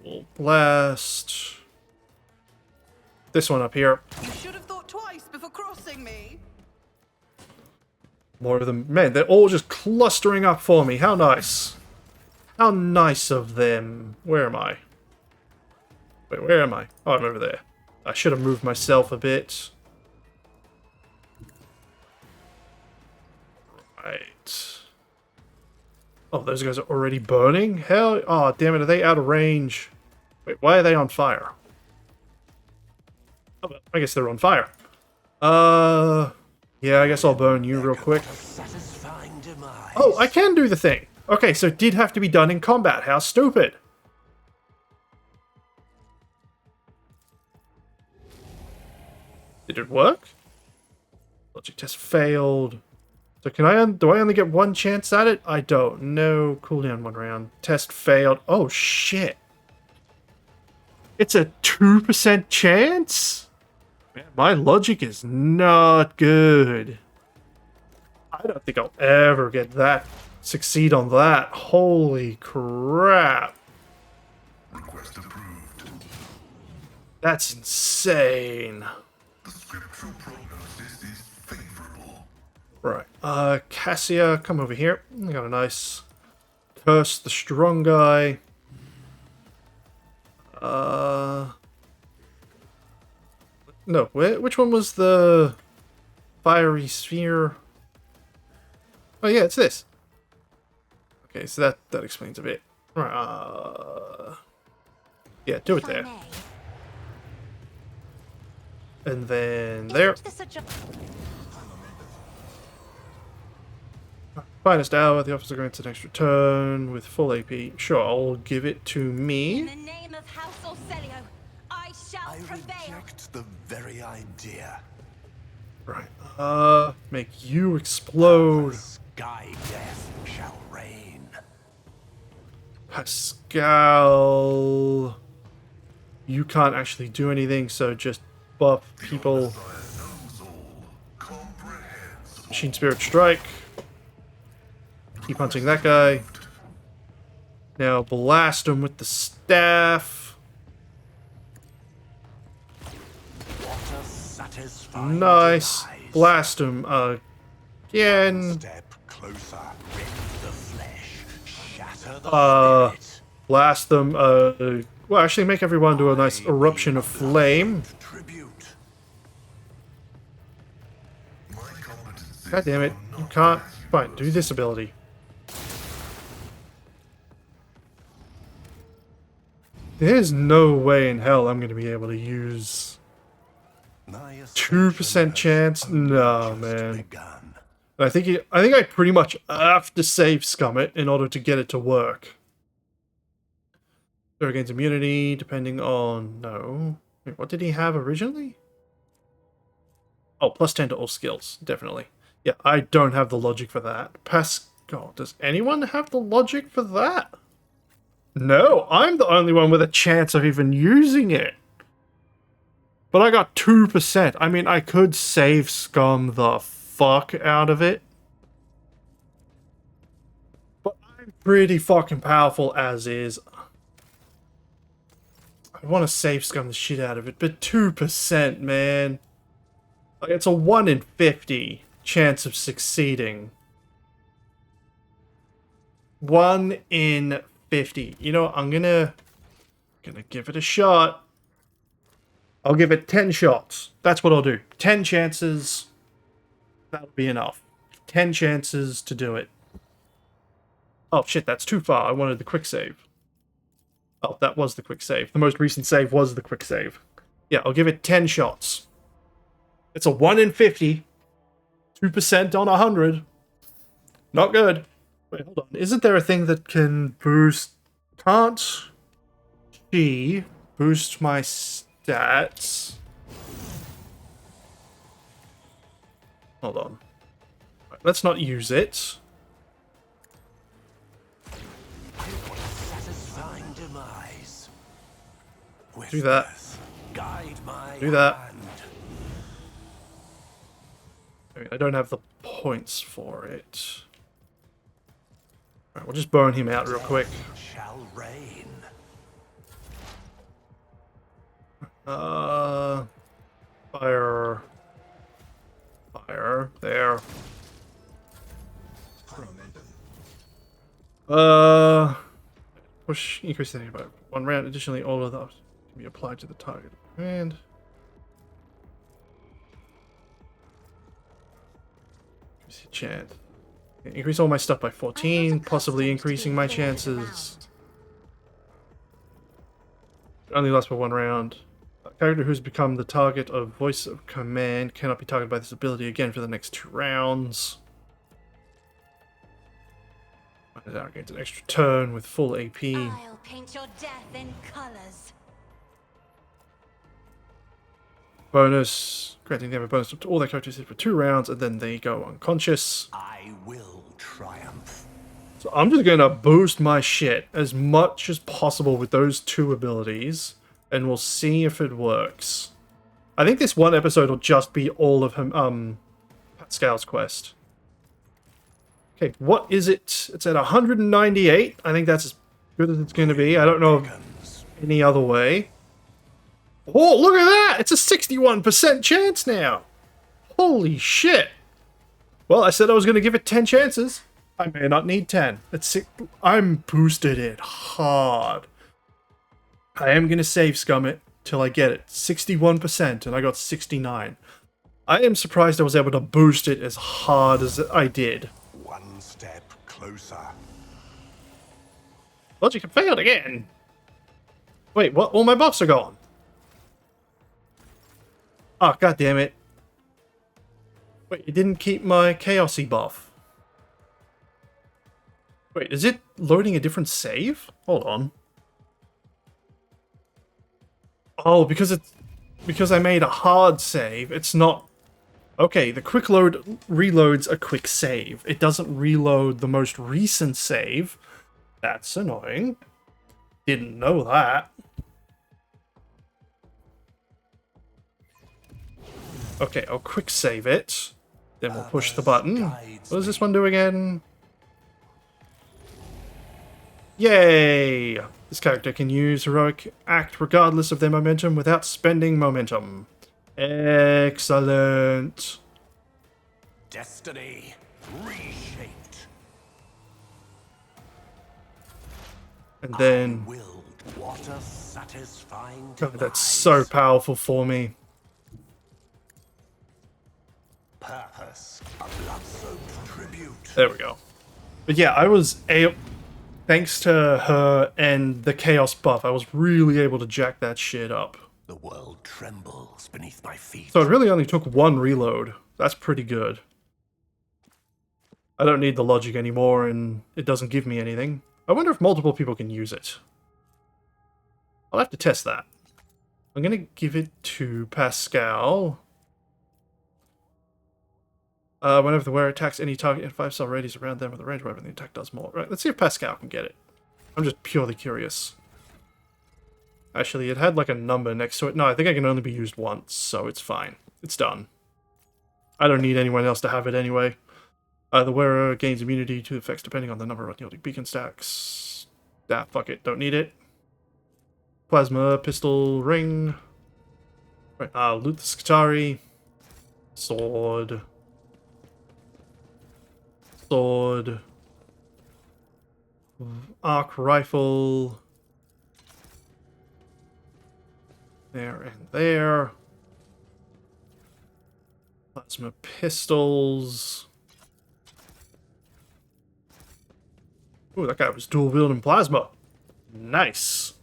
We'll blast this one up here. You should have thought twice before crossing me. More of them. Man, they're all just clustering up for me. How nice. How nice of them. Where am I? Wait, where am I? Oh, I'm over there. I should have moved myself a bit. Right. Oh, those guys are already burning? Hell, oh, damn it, are they out of range? Wait, why are they on fire? Oh, well, I guess they're on fire. Yeah, I guess I'll burn you real quick. Oh, I can do the thing. Okay, so it did have to be done in combat. How stupid. Did it work? Logic test failed. So can I, do I only get one chance at it? I don't know. Cooldown 1 round. Test failed. Oh, shit. It's a 2% chance? Man, my logic is not good. I don't think I'll ever get that. Succeed on that. Holy crap. Request approved. That's insane. The scriptural prognosis is favorable. Right. Cassia, come over here. I got a nice curse the strong guy. No, which one was the fiery sphere? Oh yeah, it's this. Okay, so that explains a bit. Right, yeah, do it there. And then there. Finest hour, the officer grants an extra turn with full AP. Sure, I'll give it to me. In the name of House Orselio, I shall prevail. I reject the very idea. Right, make you explode. Sky death shall reign. Pascal. You can't actually do anything, so just buff people. Machine Spirit Strike. Keep hunting that guy. Now blast him with the staff. Nice. Blast him again. Step closer. Rip the flesh. Shatter the spirit. Blast them. Well, actually make everyone do a nice eruption of flame. Tribute. God damn it. You can't. Fine, do this ability. There's no way in hell I'm going to be able to use 2% chance. No, man. I think I pretty much have to save scum it in order to get it to work. So against immunity, depending on... No. Wait, what did he have originally? Oh, plus 10 to all skills. Definitely. Yeah, I don't have the logic for that. Pascal, does anyone have the logic for that? No, I'm the only one with a chance of even using it. But I got 2%. I mean, I could save scum the fuck out of it. But I'm pretty fucking powerful as is. I want to save scum the shit out of it, but 2%, man. Like, it's a 1 in 50 chance of succeeding. 1 in 50. You know, I'm gonna give it a shot. I'll give it 10 shots. That's what I'll do. 10 chances. That'll be enough. 10 chances to do it. Oh shit, that's too far. I wanted the quick save. Oh, that was the quick save. The most recent save was the quick save. Yeah, I'll give it 10 shots. It's a 1 in 50. 2% on 100. Not good. Wait, hold on. Isn't there a thing that can boost... Can't she boost my stats? Hold on. Right, let's not use it. Satisfying demise. Do that. Guide my Do that. hand. I mean, I don't have the points for it. Alright, we'll just burn him out real quick. Shall reign. Fire. Fire. There. Push increase the by 1 round. Additionally, all of those can be applied to the target command. Increase the chance. Increase all my stuff by 14, possibly increasing my chances. It only lasts for 1 round. A character who's become the target of voice of command cannot be targeted by this ability again for the next 2 rounds. Now gains an extra turn with full AP. I'll paint your death in colors. Bonus, granting them a bonus to all their characters hit for 2 rounds, and then they go unconscious. I will triumph. So I'm just gonna boost my shit as much as possible with those 2 abilities, and we'll see if it works. I think this one episode will just be all of him, Pascal's quest. Okay, what is it? It's at 198. I think that's as good as it's going to be. I don't know any other way. Oh, look at that! It's a 61% chance now! Holy shit! Well, I said I was going to give it 10 chances. I may not need 10. I'm boosted it hard. I am going to save scum it till I get it. 61%, and I got 69. I am surprised I was able to boost it as hard as I did. One step closer. Logic had failed again. Wait, what? All my buffs are gone. Oh, god damn it. Wait, it didn't keep my chaosy buff. Wait, is it loading a different save? Hold on. Oh, because I made a hard save, it's not... Okay, the quick load reloads a quick save. It doesn't reload the most recent save. That's annoying. Didn't know that. Okay, I'll quick save it. Then we'll push the button. What does this one do again? Yay! This character can use Heroic Act regardless of their momentum without spending momentum. Excellent. Destiny reshaped. And then... Willed. What a satisfying God, that's demise. so powerful for me. Purpose. A blood-soaked tribute. There we go. But yeah, I was thanks to her and the chaos buff, I was really able to jack that shit up. The world trembles beneath my feet. So it really only took 1 reload. That's pretty good. I don't need the logic anymore, and it doesn't give me anything. I wonder if multiple people can use it. I'll have to test that. I'm gonna give it to Pascal. Whenever the wearer attacks any target in 5-star radius around them or the range, whatever the attack does more. Right, let's see if Pascal can get it. I'm just purely curious. Actually, it had like a number next to it. No, I think I can only be used once, so it's fine. It's done. I don't need anyone else to have it anyway. The wearer gains immunity to effects depending on the number of yielding beacon stacks. Ah, fuck it, don't need it. Plasma, pistol, ring. Right, loot the Skitari. Sword. Sword. Arc rifle. There and there. Plasma pistols. Ooh, that guy was dual wielding plasma. Nice.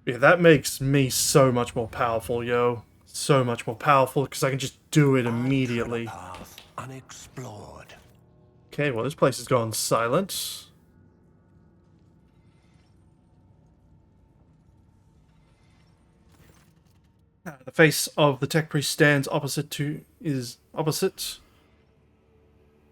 Yeah, that makes me so much more powerful, yo. So much more powerful, because I can just do it immediately. Path unexplored. Okay, well, this place has gone silent. The face of the tech priest stands opposite to is opposite.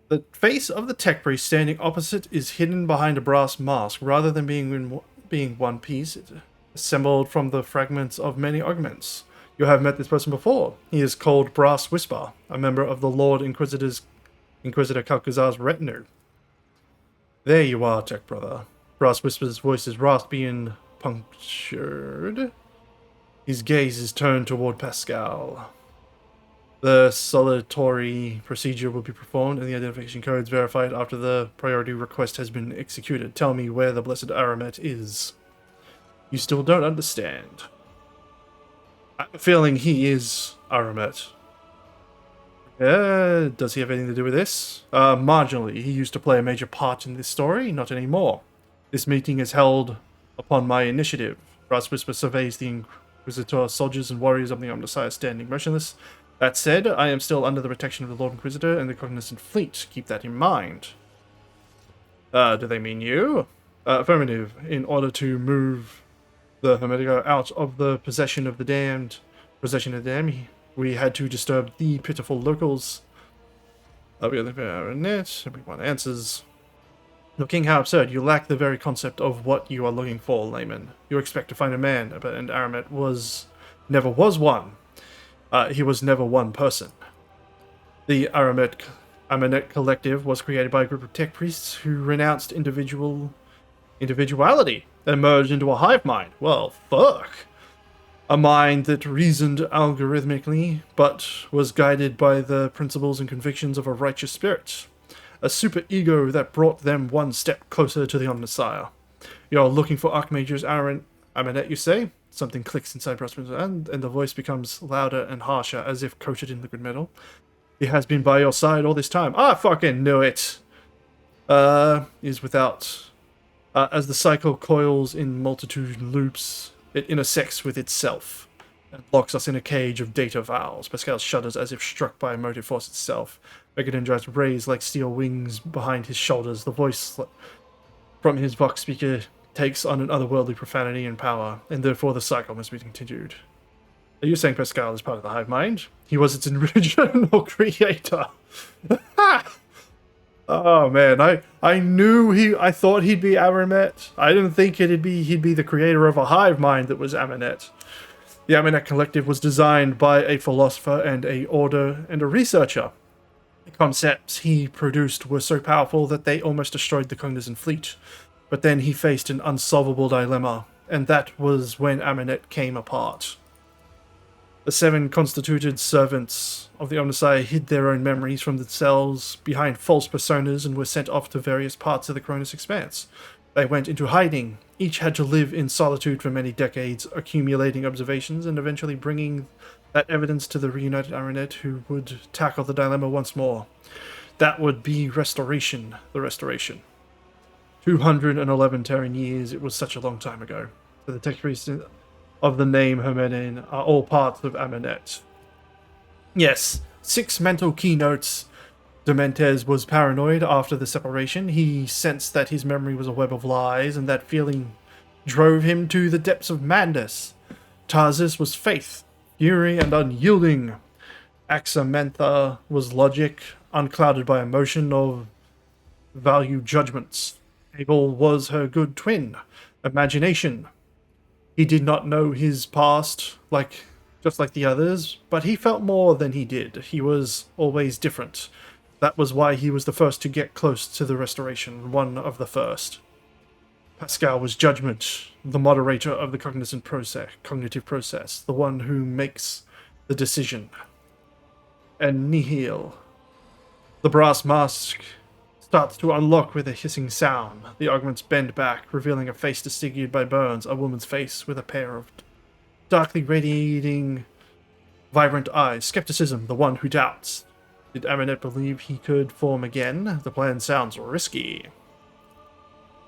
The face of the tech priest standing opposite is hidden behind a brass mask, rather than being one piece. It assembled from the fragments of many augments. You have met this person before. He is called Brass Whisper, a member of the Lord Inquisitor Kalkazar's retinue. There you are, tech brother. Brass Whisper's voice is raspy and punctured. His gaze is turned toward Pascal. The solitary procedure will be performed and the identification codes verified after the priority request has been executed. Tell me where the blessed Aramet is. You still don't understand. I have a feeling he is Aramet. Does he have anything to do with this? Marginally. He used to play a major part in this story, not anymore. This meeting is held upon my initiative. Brass Whisper surveys the Inquisitor soldiers and warriors of the Omnissiah standing motionless. That said, I am still under the protection of the Lord Inquisitor and the Cognizant Fleet. Keep that in mind. Do they mean you? Affirmative. In order to move the Hermetico out of the possession of the damned, we had to disturb the pitiful locals. We are the Baronet. Everyone answers. Looking how absurd. You lack the very concept of what you are looking for, layman. You expect to find a man, and Aramet never was one. He was never one person. The Amanet Collective was created by a group of tech priests who renounced individuality and merged into a hive mind. Well, fuck. A mind that reasoned algorithmically, but was guided by the principles and convictions of a righteous spirit. A super-ego that brought them one step closer to the Omnissiah. You're looking for Archmage's Amanet, you say? Something clicks inside Brustman's and the voice becomes louder and harsher, as if coated in liquid metal. He has been by your side all this time. I fucking knew it! Is without... as the cycle coils in multitude loops, it intersects with itself, and locks us in a cage of data vowels. Pascal shudders as if struck by a motive force itself. Megadon drives raised like steel wings behind his shoulders. The voice from his vox speaker takes on an otherworldly profanity and power, and therefore the cycle must be continued. Are you saying Pascal is part of the hive mind? He was its original creator. Oh man, I thought he'd be Aramet. I didn't think he'd be the creator of a hive mind that was Amanet. The Amanet Collective was designed by a philosopher and a order and a researcher. The concepts he produced were so powerful that they almost destroyed the Cognizant Fleet. But then he faced an unsolvable dilemma, and that was when Amanet came apart. The 7 constituted servants of the Omnissiah hid their own memories from themselves behind false personas and were sent off to various parts of the Cronus Expanse. They went into hiding. Each had to live in solitude for many decades, accumulating observations and eventually bringing that evidence to the reunited Aranet, who would tackle the dilemma once more. That would be Restoration, the Restoration. 211 Terran years, it was such a long time ago. So the tech priests of the name Hermetin are all parts of Amanet. Yes, 6 mental keynotes. Dementes was paranoid after the separation. He sensed that his memory was a web of lies, and that feeling drove him to the depths of madness. Tarsus was faith, fury, and unyielding. Axamantha was logic, unclouded by emotion or value judgments. Abel was her good twin, imagination. He did not know his past, just like the others, but he felt more than he did. He was always different. That was why he was the first to get close to the Restoration, one of the first. Pascal was judgment, the moderator of the cognitive process, the one who makes the decision. And Nihil. The brass mask starts to unlock with a hissing sound. The augments bend back, revealing a face disfigured by burns, a woman's face with a pair of darkly radiating, vibrant eyes. Skepticism, the one who doubts. Did Amanet believe he could form again? The plan sounds risky.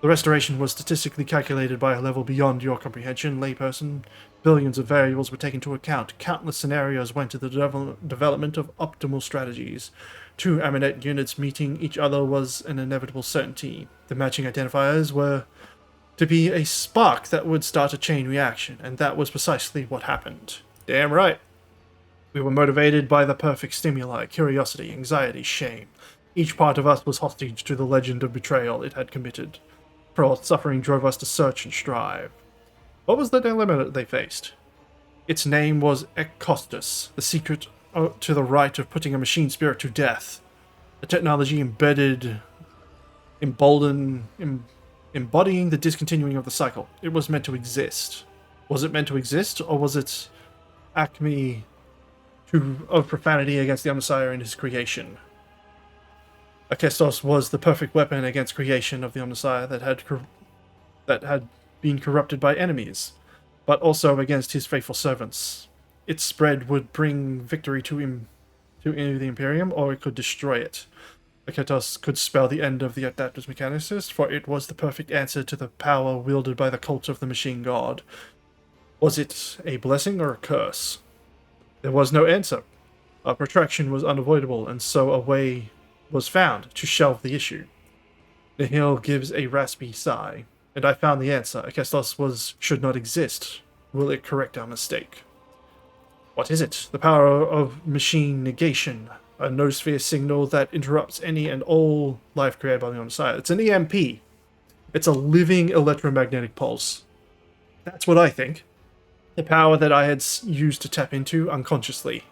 The restoration was statistically calculated by a level beyond your comprehension, layperson. Billions of variables were taken into account. Countless scenarios went to the development of optimal strategies. Two Aminet units meeting each other was an inevitable certainty. The matching identifiers were to be a spark that would start a chain reaction, and that was precisely what happened. Damn right. We were motivated by the perfect stimuli: curiosity, anxiety, shame. Each part of us was hostage to the legend of betrayal it had committed. For suffering drove us to search and strive. What was the dilemma they faced? Its name was Ekostus, the secret to the right of putting a machine spirit to death. A technology embodying the discontinuing of the cycle. It was meant to exist. Was it meant to exist, or was it acme of profanity against the Omnissiah and his creation? Akestos was the perfect weapon against creation of the Omnissiah that had been corrupted by enemies, but also against his faithful servants. Its spread would bring victory to the Imperium, or it could destroy it. Akestos could spell the end of the Adaptus Mechanicus, for it was the perfect answer to the power wielded by the cult of the Machine God. Was it a blessing or a curse? There was no answer. A protraction was unavoidable, and so a way was found to shelve the issue. Nihil gives a raspy sigh, and I found the answer. Akestos should not exist. Will it correct our mistake? What is it? The power of machine negation, a noosphere signal that interrupts any and all life created by the Omnissiah. It's an EMP. It's a living electromagnetic pulse. That's what I think. The power that I had used to tap into unconsciously.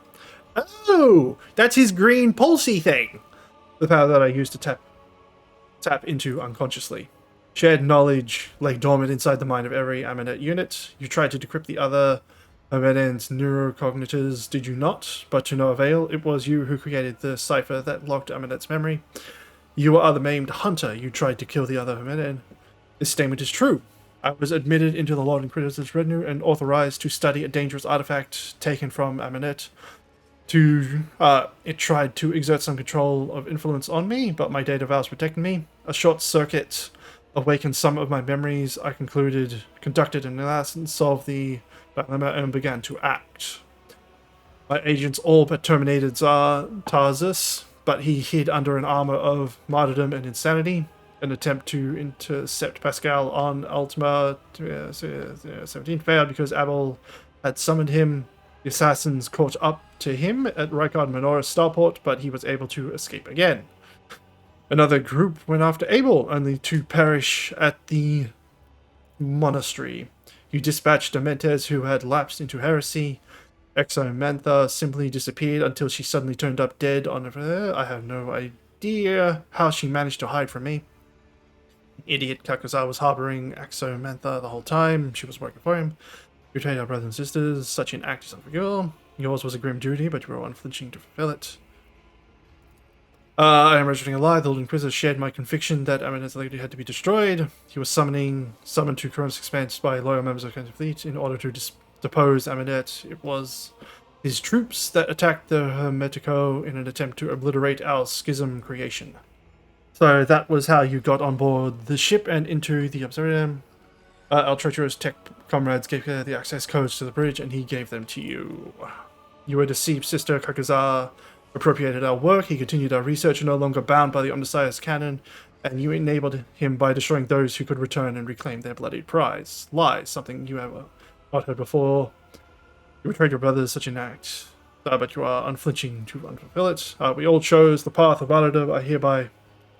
Oh, that's his green pulsey thing. The power that I used to tap into unconsciously. Shared knowledge lay dormant inside the mind of every Aminet unit. You tried to decrypt the other Aminet's neurocognitors, did you not? But to no avail. It was you who created the cipher that locked Aminet's memory. You are the maimed hunter. You tried to kill the other Aminet. This statement is true. I was admitted into the Lord Inquisitor's retinue and authorized to study a dangerous artifact taken from Aminet. It tried to exert some control of influence on me, but my data valves protected me. A short circuit awakened some of my memories. I conducted an analysis, solved the dilemma, and began to act. My agents all but terminated Tarzus, but he hid under an armor of martyrdom and insanity. An attempt to intercept Pascal on Ultima 17 failed because Abel had summoned him. The assassins caught up to him at Rykard Menora's starport, but he was able to escape again. Another group went after Abel, only to perish at the monastery. You dispatched Dementes, who had lapsed into heresy. Exomantha simply disappeared until she suddenly turned up dead on her. I have no idea how she managed to hide from me. Idiot Kakuzar was harboring Exomantha the whole time. She was working for him. Betrayed our brothers and sisters. Such an act is unforgivable. Yours was a grim duty, but you were unflinching to fulfill it. I am registering a lie. The Lord Inquisitor shared my conviction that Aminet's legacy had to be destroyed. He was summoned to Cronus Expanse by loyal members of the Council Fleet in order to depose Aminet. It was his troops that attacked the Hermetico in an attempt to obliterate our schism creation. So that was how you got on board the ship and into the Observatory. Our treacherous tech comrades gave the access codes to the bridge, and he gave them to you. You were deceived, Sister. Kakuzar appropriated our work. He continued our research, no longer bound by the Omnissiah's canon, and you enabled him by destroying those who could return and reclaim their bloodied prize. Lies, something you have not heard before. You betrayed your brothers, such an act, but you are unflinching to unfulfill it. We all chose the path of martyrdom. I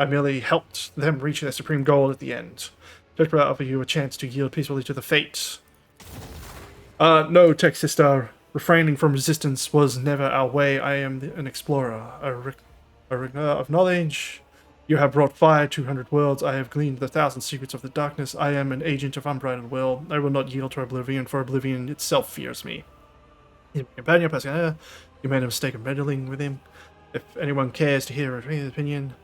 merely helped them reach their supreme goal at the end. Just offer you a chance to yield peacefully to the fate. No, Tech Sister. Refraining from resistance was never our way. I am an explorer, a ringer of knowledge. You have brought fire to 100 worlds. I have gleaned the 1,000 secrets of the darkness. I am an agent of unbridled will. I will not yield to oblivion, for oblivion itself fears me. His companion, Pascal, you made a mistake of meddling with him. If anyone cares to hear his opinion,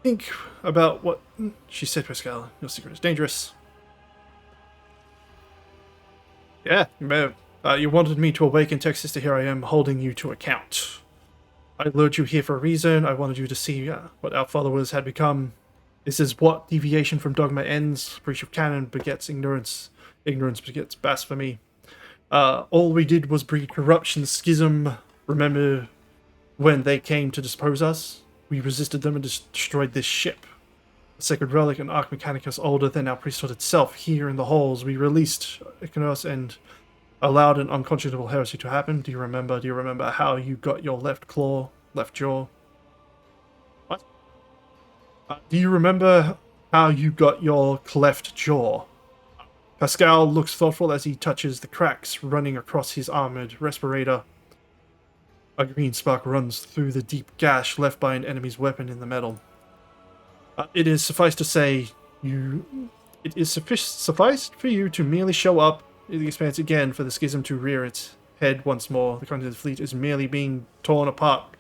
think about what she said, Pascal. Your secret is dangerous. Yeah, you wanted me to awaken Tech Sister. Here I am, holding you to account. I lured you here for a reason. I wanted you to see what our followers had become. This is what deviation from dogma ends. Breach of canon begets ignorance. Ignorance begets blasphemy. All we did was breed corruption, schism. Remember when they came to dispose us? We resisted them and destroyed this ship. A sacred relic, an Arch Mechanicus older than our priesthood itself. Here in the halls, we released Iconos and allowed an unconscionable heresy to happen. Do you remember? Do you remember how you got your left claw, left jaw? What? Do you remember how you got your cleft jaw? Pascal looks thoughtful as he touches the cracks running across his armored respirator. A green spark runs through the deep gash left by an enemy's weapon in the metal. It is suffice to say, it is sufficed for you to merely show up in the expanse again for the schism to rear its head once more. The continental fleet is merely being torn apart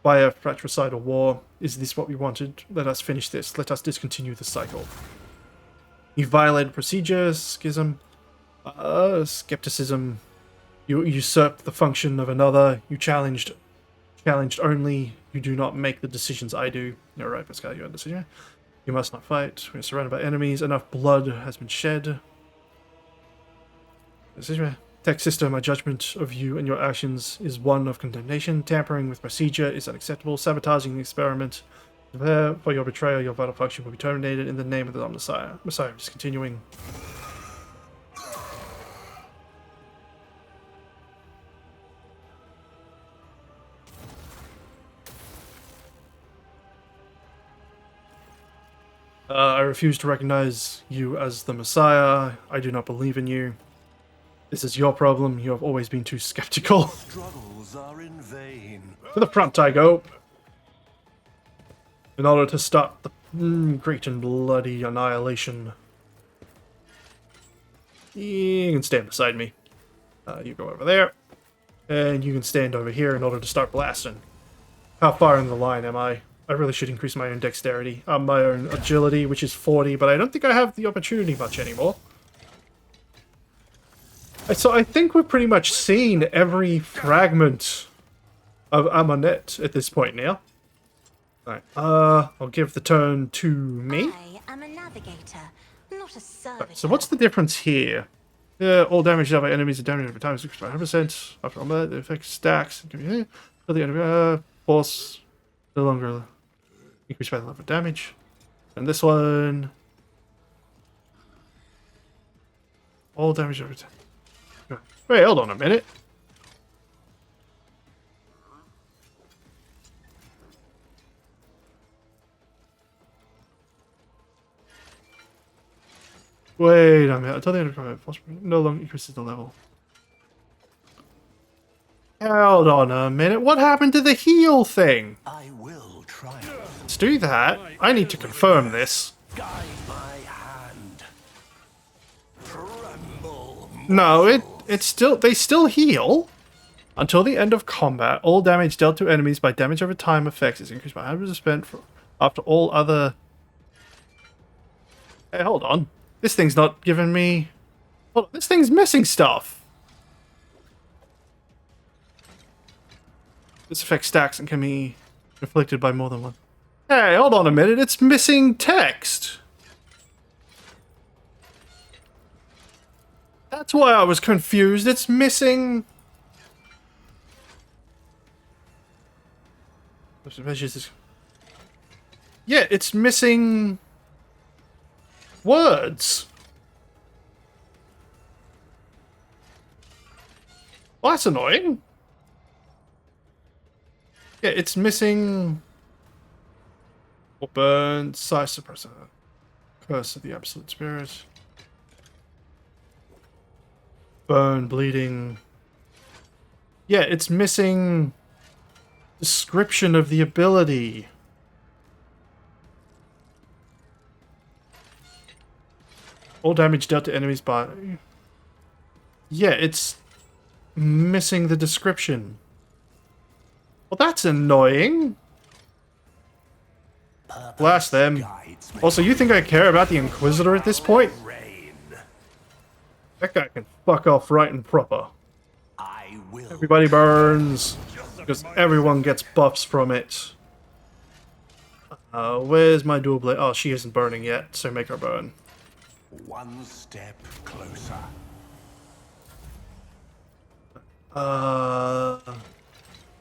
by a fratricidal war. Is this what we wanted? Let us finish this. Let us discontinue the cycle. You violated procedures, schism, skepticism. You usurped the function of another. You challenged only. You do not make the decisions I do. You're right, Pascal, you had a decision. You must not fight. We are surrounded by enemies. Enough blood has been shed. Tech system, my judgment of you and your actions is one of condemnation. Tampering with procedure is unacceptable. Sabotaging the experiment. For your betrayal, your vital function will be terminated in the name of the Messiah. Messiah, discontinuing. I refuse to recognize you as the Messiah. I do not believe in you. This is your problem. You have always been too skeptical. Struggles are in vain. To the front I go. In order to stop the great and bloody annihilation. You can stand beside me. You go over there. And you can stand over here in order to start blasting. How far in the line am I? I really should increase my own dexterity. My own agility, which is 40, but I don't think I have the opportunity much anymore. So I think we've pretty much seen every fragment of Amonet at this point now. Alright, I'll give the turn to me. I am a navigator, not a servitor. Right, so what's the difference here? All damage dealt by enemies are damaged over time is 100%. After Amonet, the effect stacks. For the enemy, force no longer increased by the level of damage. And this one, all damage over time. Wait, hold on a minute. Wait a minute. Until the end of combat, force no longer increases the level. Hold on a minute. What happened to the heal thing? I will triumph. Let's do that. I need to confirm this. Guide my hand. Tremble. No, they still heal. Until the end of combat, all damage dealt to enemies by damage over time effects is increased by 100% after all other... Hey, hold on. This thing's not giving me... Hold on, this thing's missing stuff. This effect stacks and can be inflicted by more than one. Hey, hold on a minute. It's missing text. That's why I was confused. It's missing... Yeah, it's missing... words. Well, that's annoying. Yeah, it's missing... Or burn, size suppressor. Curse of the Absolute Spirit. Burn, bleeding. Yeah, it's missing... description of the ability. All damage dealt to enemies by... Yeah, it's missing the description. Well, that's annoying. Blast them. Also, you think I care about the Inquisitor at this point? That guy can fuck off right and proper. I will. Everybody burns. Because everyone gets buffs from it. Where's my dual blade? Oh, she isn't burning yet, so make her burn. One step closer.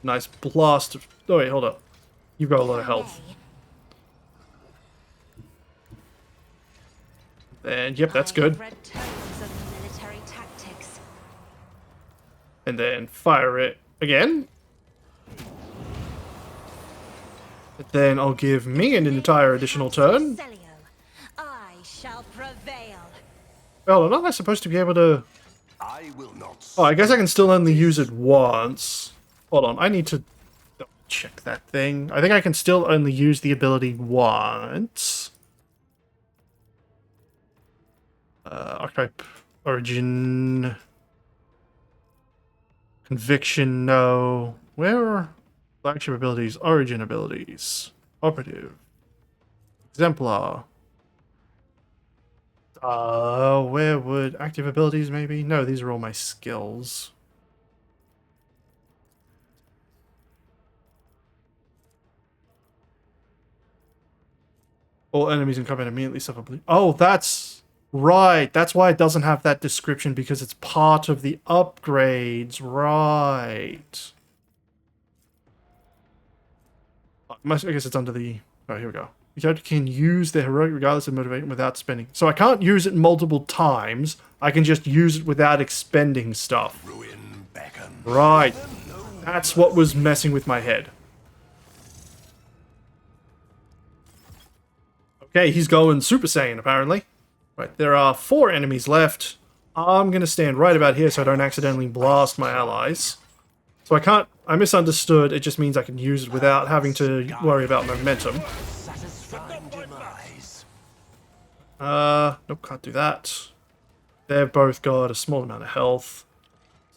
Nice blast. Oh wait, hold up. You've got a lot of health. And yep, that's good. Read tomes of military tactics. And then fire it again. Then I'll give me an entire additional turn. Celio, I shall prevail. Well, am I supposed to be able to... I will not. Oh, I guess I can still only use it once. Hold on, I need to double check that thing. I think I can still only use the ability once. Archetype, Origin, Conviction, no. Where are flagship abilities? Origin abilities. Operative. Exemplar. Where would active abilities maybe? No, these are all my skills. All enemies in combat immediately suffer bleed. Oh, that's right. That's why it doesn't have that description, because it's part of the upgrades. Right. I guess it's under the... Oh, here we go. The character can use the heroic regardless of motivation without spending. So I can't use it multiple times. I can just use it without expending stuff. Ruin beckon. Right. That's what was messing with my head. Okay, he's going Super Saiyan, apparently. Right, there are 4 enemies left. I'm going to stand right about here so I don't accidentally blast my allies. So I can't... I misunderstood. It just means I can use it without having to worry about momentum. Satisfying demise. Nope, can't do that. They've both got a small amount of health.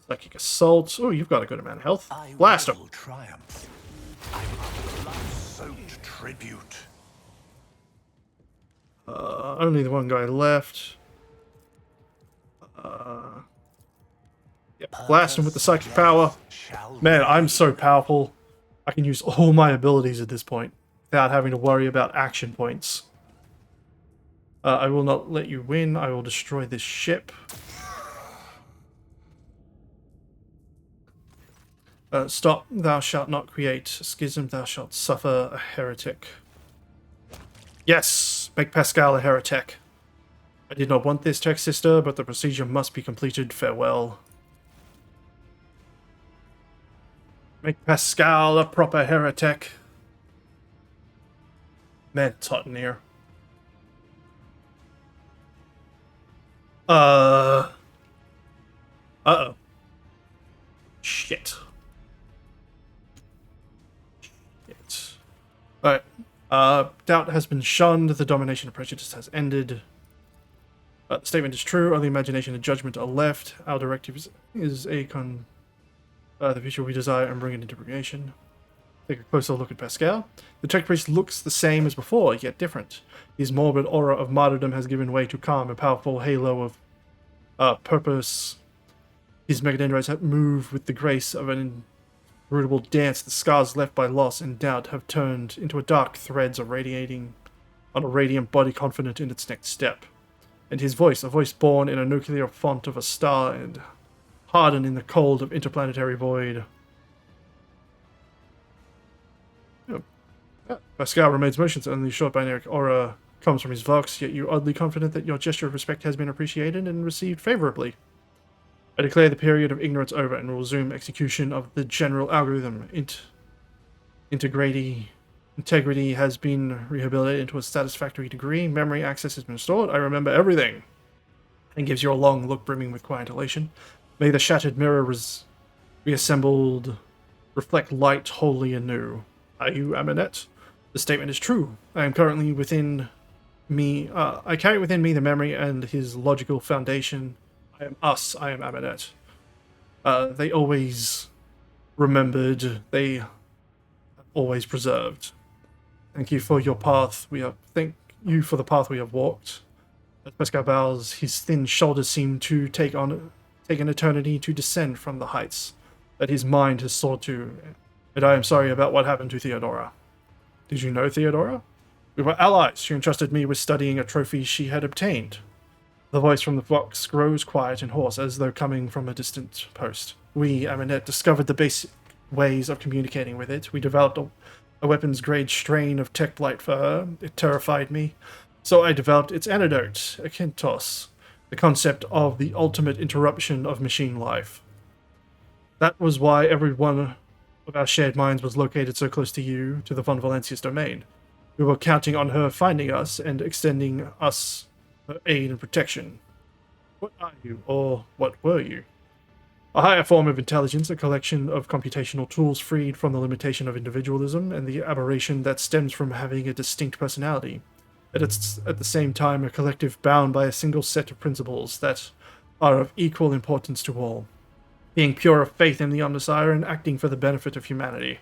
Psychic Assault. Oh, you've got a good amount of health. I Blast him. will triumph. I will blood-soaked tribute. Only the one guy left. Yep, blast him with the psychic power. Man, I'm so powerful. I can use all my abilities at this point without having to worry about action points. I will not let you win. I will destroy this ship. Stop. Thou shalt not create a schism. Thou shalt suffer a heretic. Yes! Make Pascal a heretic. I did not want this, tech sister, but the procedure must be completed. Farewell. Make Pascal a proper heretic. Man, it's hot in here. Uh-oh. Shit. Shit. Alright. Doubt has been shunned. The domination of prejudice has ended. The statement is true. Only imagination and judgment are left. Our directive is the future we desire and bring it into creation. Take a closer look at Pascal. The tech priest looks the same as before, yet different. His morbid aura of martyrdom has given way to calm, a powerful halo of purpose. His megadendrites have moved with the grace of an inscrutable dance. The scars left by loss and doubt have turned into dark threads of radiating on a radiant body confident in its next step. And his voice, a voice born in a nuclear font of a star and hardened in the cold of interplanetary void. Pascal remains motionless, only short binary aura comes from his vox, yet you're oddly confident that your gesture of respect has been appreciated and received favorably. I declare the period of ignorance over and will resume execution of the general algorithm. Integrity has been rehabilitated into a satisfactory degree. Memory access has been restored. I remember everything. And gives you a long look brimming with quiet elation. May the shattered mirror reassembled reflect light wholly anew. Are you Aminette? The statement is true. I am currently within me. I carry within me the memory and his logical foundation. I am us. I am Aminette. They always remembered. They always preserved. Thank you for your path. Thank you for the path we have walked. As Pascal bows, his thin shoulders seem to take an eternity to descend from the heights that his mind has soared to. And I am sorry about what happened to Theodora. Did you know Theodora? We were allies. She entrusted me with studying a trophy she had obtained. The voice from the box grows quiet and hoarse, as though coming from a distant post. We, Aminette, discovered the basic ways of communicating with it. We developed a weapons-grade strain of tech blight for her. It terrified me. So I developed its antidote, a Kintos, the concept of the ultimate interruption of machine life. That was why every one of our shared minds was located so close to you, to the Von Valencia's domain. We were counting on her finding us and extending us her aid and protection. What are you, or what were you? A higher form of intelligence, a collection of computational tools freed from the limitation of individualism and the aberration that stems from having a distinct personality. At the same time, a collective bound by a single set of principles that are of equal importance to all. Being pure of faith in the Omnissiah and acting for the benefit of humanity.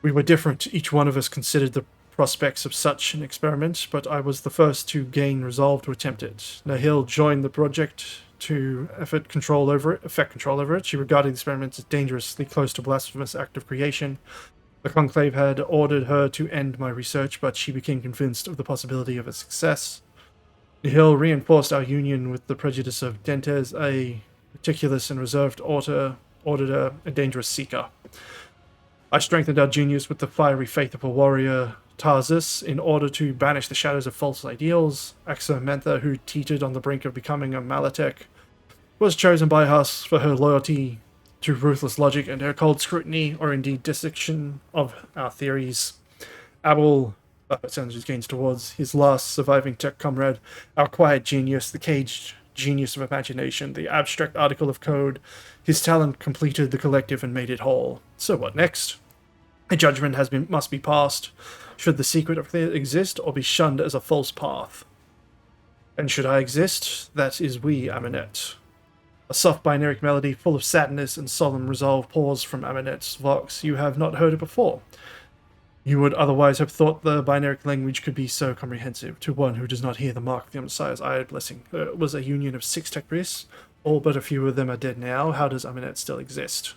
We were different. Each one of us considered the prospects of such an experiment, but I was the first to gain resolve to attempt it. Nahil joined the project to effect control over it. She regarded the experiment as dangerously close to blasphemous act of creation. The Conclave had ordered her to end my research, but she became convinced of the possibility of its success. Nahil reinforced our union with the prejudice of Dentes, a meticulous and reserved auditor, a dangerous seeker. I strengthened our genius with the fiery faith of a warrior, Tarzus, in order to banish the shadows of false ideals. Axamantha, who teetered on the brink of becoming a Malatek, was chosen by us for her loyalty to ruthless logic and her cold scrutiny, or indeed dissection of our theories. Abel turns gains towards his last surviving tech comrade, our quiet genius, the caged genius of imagination, the abstract article of code. His talent completed the collective and made it whole. So what next? A judgment must be passed. Should the secret of it exist, or be shunned as a false path? And should I exist, that is we, Aminette. A soft binaric melody full of sadness and solemn resolve pours from Aminette's vox. You have not heard it before. You would otherwise have thought the binaric language could be so comprehensive to one who does not hear the mark of the Messiah's iron blessing. It was a union of 6 tech priests. All but a few of them are dead now. How does Aminette still exist?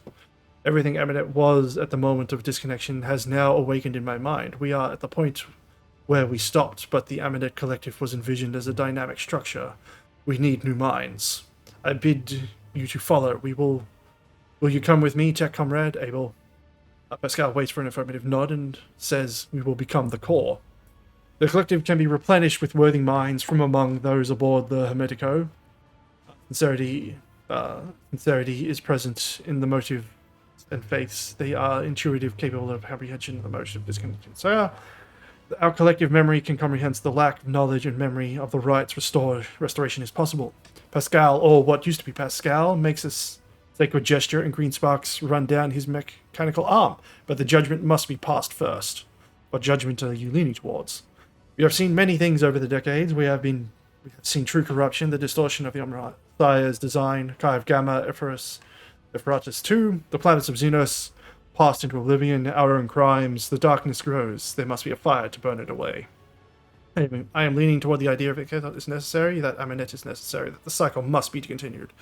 Everything Aminette was at the moment of disconnection has now awakened in my mind. We are at the point where we stopped, but the Aminette Collective was envisioned as a dynamic structure. We need new minds. I bid you to follow. Will you come with me, tech comrade? Abel. Pascal waits for an affirmative nod and says, we will become the core. The collective can be replenished with worthy minds from among those aboard the Hermetico. Sincerity is present in the motive and faiths. They are intuitive, capable of comprehension of the motion of discontinued. So our collective memory can comprehend the lack of knowledge and memory of the rites restoration is possible. Pascal, or what used to be Pascal, makes a sacred gesture and green sparks run down his mechanical arm, but the judgment must be passed first. What judgment are you leaning towards? We have seen many things over the decades. We have seen true corruption, the distortion of the Omnissiah's design, Kai of Gamma, Ephratus II, the planets of Xenos, passed into oblivion, our own crimes. The darkness grows. There must be a fire to burn it away. Anyway, I am leaning toward the idea that it is necessary, that Aminette is necessary, that the cycle must be continued.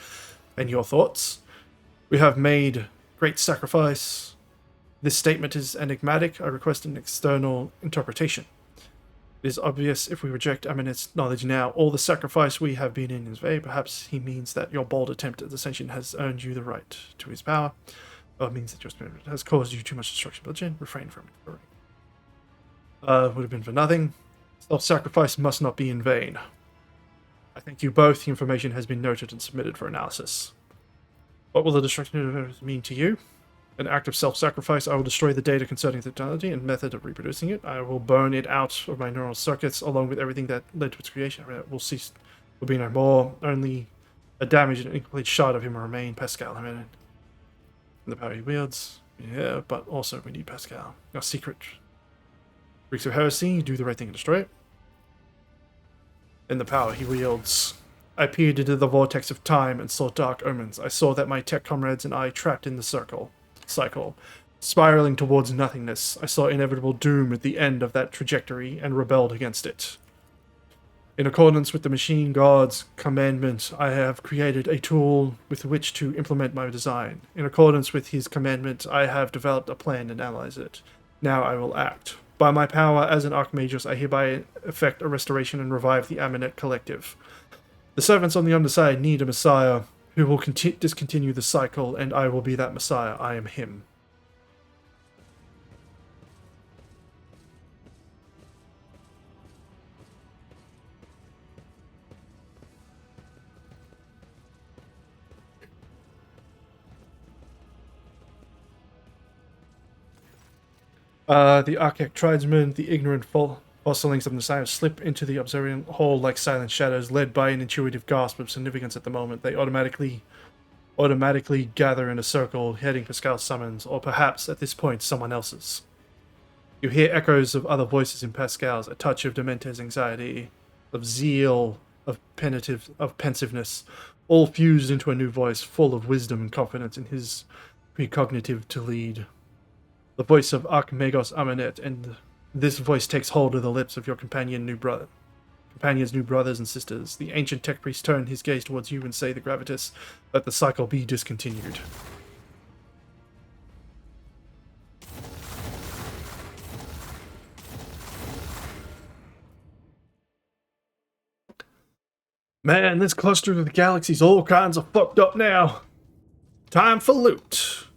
And your thoughts? We have made great sacrifice. This statement is enigmatic. I request an external interpretation. It is obvious if we reject Aminette's knowledge now, all the sacrifice we have been in is vain. Perhaps he means that your bold attempt at ascension has earned you the right to his power. Or it means that your spirit has caused you too much destruction. But refrain from it. Would have been for nothing. Self-sacrifice must not be in vain. I thank you both. The information has been noted and submitted for analysis. What will the destruction mean to you? An act of self-sacrifice. I will destroy the data concerning the totality and method of reproducing it. I will burn it out of my neural circuits along with everything that led to its creation. It will cease. Will be no more. Only a damaged and incomplete shard of him will remain. Pascal, and the power he wields. Yeah, but also we need Pascal. Our secret Greeks of heresy, do the right thing and destroy it. And the power he wields. I peered into the vortex of time and saw dark omens. I saw that my tech comrades and I trapped in the cycle, spiraling towards nothingness. I saw inevitable doom at the end of that trajectory and rebelled against it. In accordance with the machine god's commandment, I have created a tool with which to implement my design. In accordance with his commandment, I have developed a plan and analyzed it. Now I will act. By my power as an Archmagus, I hereby effect a restoration and revive the Aminet Collective. The servants on the underside need a Messiah who will discontinue the cycle, and I will be that Messiah. I am him. The archaic tribesmen, the ignorant fossilings of the Messiah, slip into the observant hole like silent shadows, led by an intuitive gasp of significance at the moment. They automatically gather in a circle, heading Pascal's summons, or perhaps, at this point, someone else's. You hear echoes of other voices in Pascal's, a touch of Dementor's anxiety, of zeal, of pensiveness, all fused into a new voice, full of wisdom and confidence in his precognitive to lead. The voice of Archmagos Aminet, and this voice takes hold of the lips of your companion's new brothers and sisters. The ancient tech priest turn his gaze towards you and say the gravitas, let the cycle be discontinued. Man, this cluster of the galaxy's all kinds of fucked up now. Time for loot.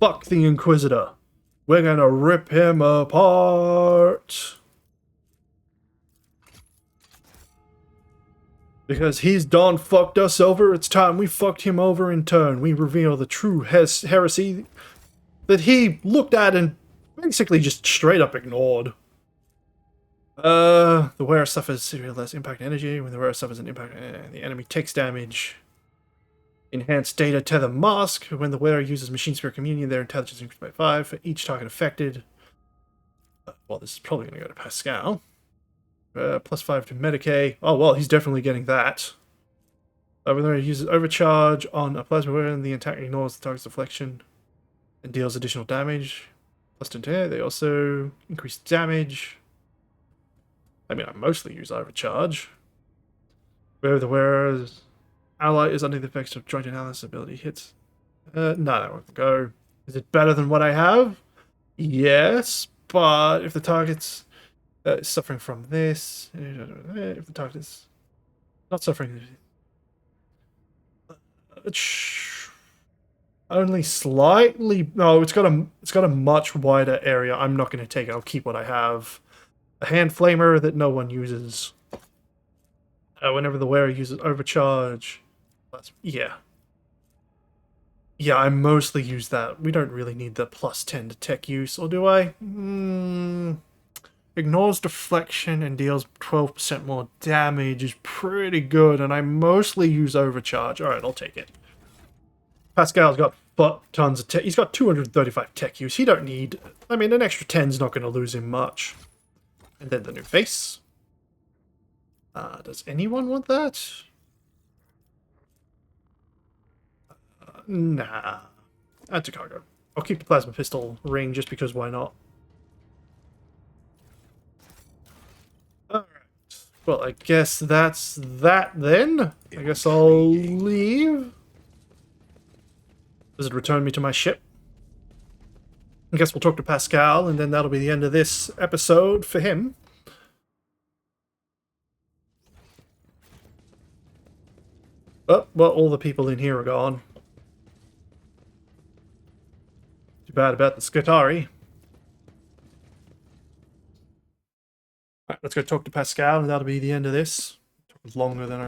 Fuck the Inquisitor. We're gonna rip him apart. Because he's done fucked us over, it's time we fucked him over in turn. We reveal the true heresy that he looked at and basically just straight up ignored. The wearer suffers serious less impact energy. When the wearer suffers an impact, the enemy takes damage. Enhanced data tether mask. When the wearer uses machine spirit communion, their intelligence increases by 5 for each target affected. Well, this is probably going to go to Pascal. Plus 5 to Medicaid. Oh, well, he's definitely getting that. When the wearer uses overcharge on a plasma wearer, the attack ignores the target's deflection and deals additional damage. Plus 10 to hit. They also increase damage. I mean, I mostly use overcharge. Where the wearer's ally is under the effects of joint analysis ability hits. No, that won't go. Is it better than what I have? Yes, but if the target's suffering from this, if the target is not suffering, only slightly. No, it's got a much wider area. I'm not going to take it. I'll keep what I have. A hand flamer that no one uses. Whenever the wearer uses overcharge. Yeah, I mostly use that. We don't really need the plus 10 to tech use, or do I? Ignores deflection and deals 12% more damage is pretty good, and I mostly use overcharge. Alright, I'll take it. Pascal's got tons of tech. He's got 235 tech use. He don't need... I mean, an extra 10's not going to lose him much. And then the new face. Does anyone want that? Nah. Add to cargo. I'll keep the plasma pistol ring just because why not? Alright. Well, I guess that's that then. I guess I'll leave. Does it return me to my ship? I guess we'll talk to Pascal, and then that'll be the end of this episode for him. Oh, well, all the people in here are gone. Too bad about the Skitari. Alright, let's go talk to Pascal, and that'll be the end of this. It took longer than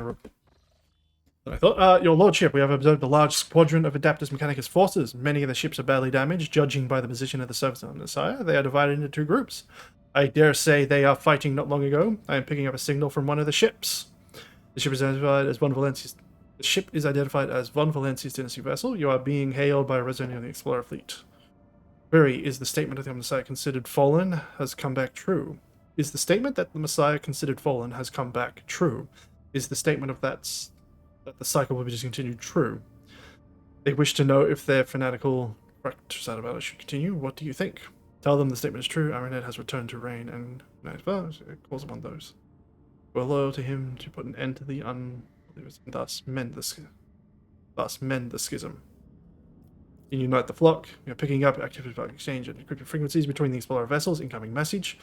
I thought. Your lordship, we have observed a large squadron of Adaptus Mechanicus forces. Many of the ships are badly damaged, judging by the position of the service on the Messiah. They are divided into 2 groups. I dare say they are fighting not long ago. I am picking up a signal from one of the ships. The ship is identified as Von Valencia's dynasty vessel. You are being hailed by a resident of the Explorer fleet. Query, is the statement of the Messiah considered fallen has come back true? Is the statement that the Messiah considered fallen has come back true? Is the statement of that the cycle will be discontinued true? They wish to know if their fanatical fratricide about it should continue. What do you think? Tell them the statement is true. Aranet has returned to reign, and calls upon those who are loyal to him to put an end to the unbelievers and thus mend the schism. You unite the flock. You're picking up activity by exchange and encrypted frequencies between the explorer vessels. Incoming message.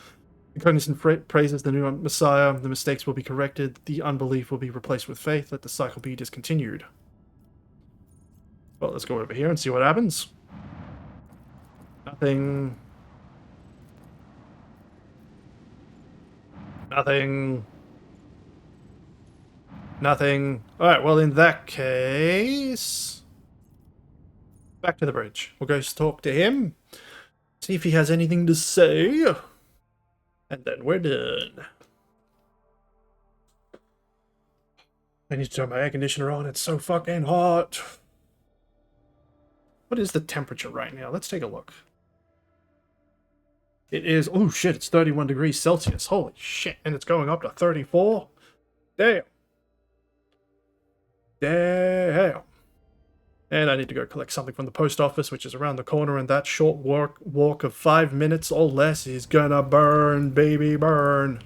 The cognizant praises the new Messiah. The mistakes will be corrected. The unbelief will be replaced with faith. Let the cycle be discontinued. Well, let's go over here and see what happens. Nothing. Nothing. Nothing. Alright, well, in that case... back to the bridge. We'll go talk to him. See if he has anything to say. And then we're done. I need to turn my air conditioner on. It's so fucking hot. What is the temperature right now? Let's take a look. It is... oh shit, it's 31 degrees Celsius. Holy shit. And it's going up to 34? Damn. Damn. And I need to go collect something from the post office, which is around the corner, and that short walk of 5 minutes or less is gonna burn, baby, burn.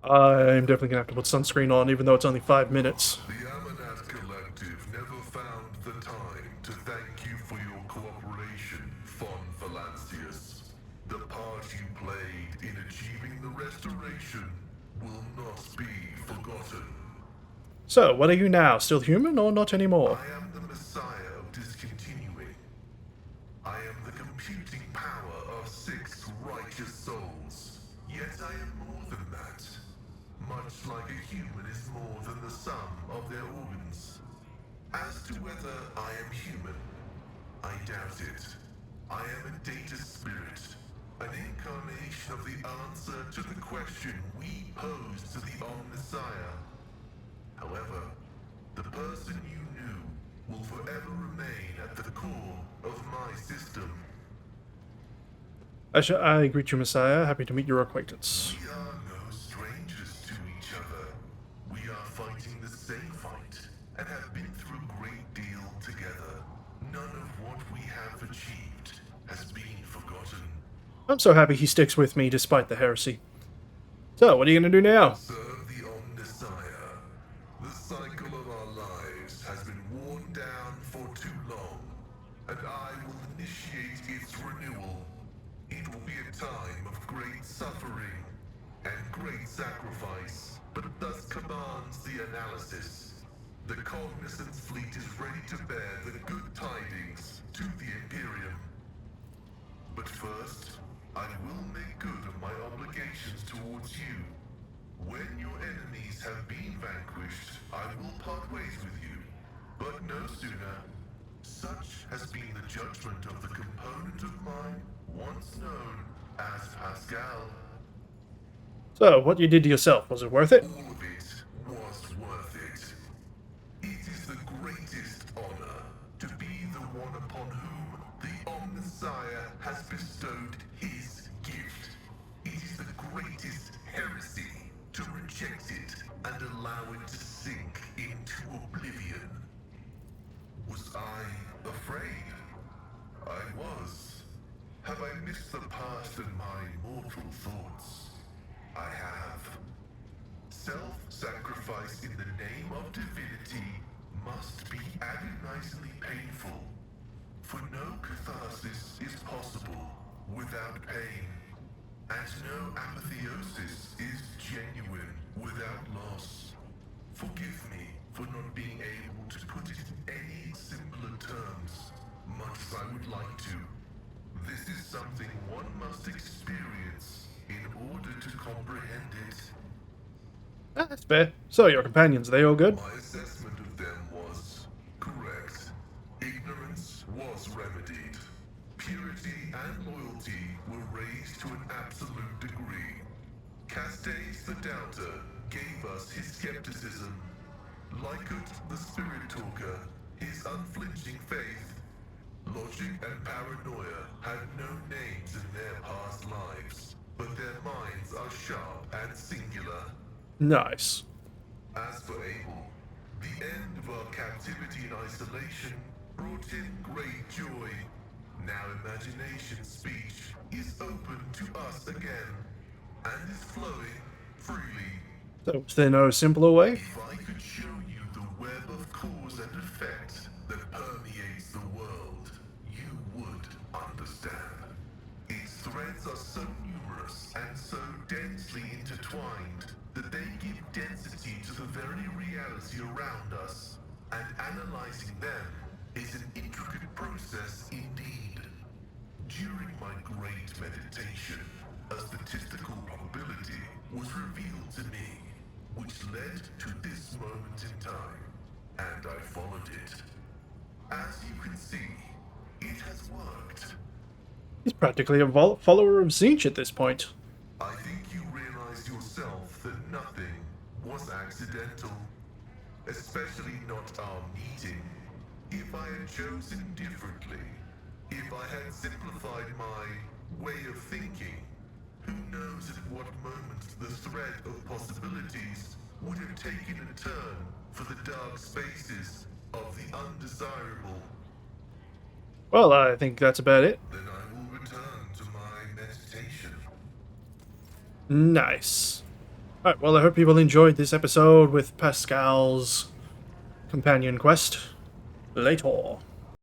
I'm definitely gonna have to put sunscreen on, even though it's only 5 minutes. The Amanat Collective never found the time to thank you for your cooperation, Fon Valancius. The part you played in achieving the restoration will not be forgotten. So, what are you now? Still human or not anymore? I am the Messiah of Discontinuing. I am the computing power of 6 righteous souls. Yet I am more than that. Much like a human is more than the sum of their organs. As to whether I am human, I doubt it. I am a data spirit, an incarnation of the answer to the question we pose to the Omnissiah. However, the person you knew will forever remain at the core of my system. I greet you, Messiah. Happy to meet your acquaintance. We are no strangers to each other. We are fighting the same fight and have been through a great deal together. None of what we have achieved has been forgotten. I'm so happy he sticks with me despite the heresy. So, what are you going to do now? Serve the Omnissiah. The cycle of our lives has been worn down for too long, and I will initiate its renewal. It will be a time of great suffering and great sacrifice, but thus commands the analysis. The Cognizance fleet is ready to bear the good tidings to the Imperium. But first, I will make good on my obligations towards you. When your enemies have been vanquished, I will part ways with you. But no sooner. Such has been the judgment of the component of mine, once known as Pascal. So, what you did to yourself, was it worth it? All of it was worth it. It is the greatest honor to be the one upon whom the Omnissiah has bestowed his gift. It is the greatest heresy to reject it and allow it to sink into oblivion. Was I afraid? I was. Have I missed the past and my mortal thoughts? I have. Self-sacrifice in the name of divinity must be agonizingly painful. For no catharsis is possible without pain, and no apotheosis is genuine without loss. Forgive me for not being able to put it in any simpler terms, much as I would like to. This is something one must experience in order to comprehend it. That's fair. So, your companions, they all good? My assessment of them was correct. Ignorance was remedied. Purity and loyalty were raised to an absolute degree. Castes the Doubter gave us his skepticism. Lycurt the Spirit Talker, his unflinching faith. Logic and paranoia had no names in their past lives, but their minds are sharp and singular. Nice. As for Abel, the end of our captivity and isolation brought him great joy. Now imagination's speech is open to us again, and is flowing freely. So, is there no simpler way? If I could show you the web of cause and effect that permeates threads are so numerous and so densely intertwined that they give density to the very reality around us, and analyzing them is an intricate process indeed. During my great meditation, a statistical probability was revealed to me, which led to this moment in time, and I followed it. As you can see, it has worked. He's practically a follower of Zinch at this point. I think you realize yourself that nothing was accidental, especially not our meeting. If I had chosen differently, if I had simplified my way of thinking, who knows at what moment the thread of possibilities would have taken a turn for the dark spaces of the undesirable. Well, I think that's about it. Then I will return to my meditation. Nice. Alright, well, I hope people enjoyed this episode with Pascal's companion quest. Later.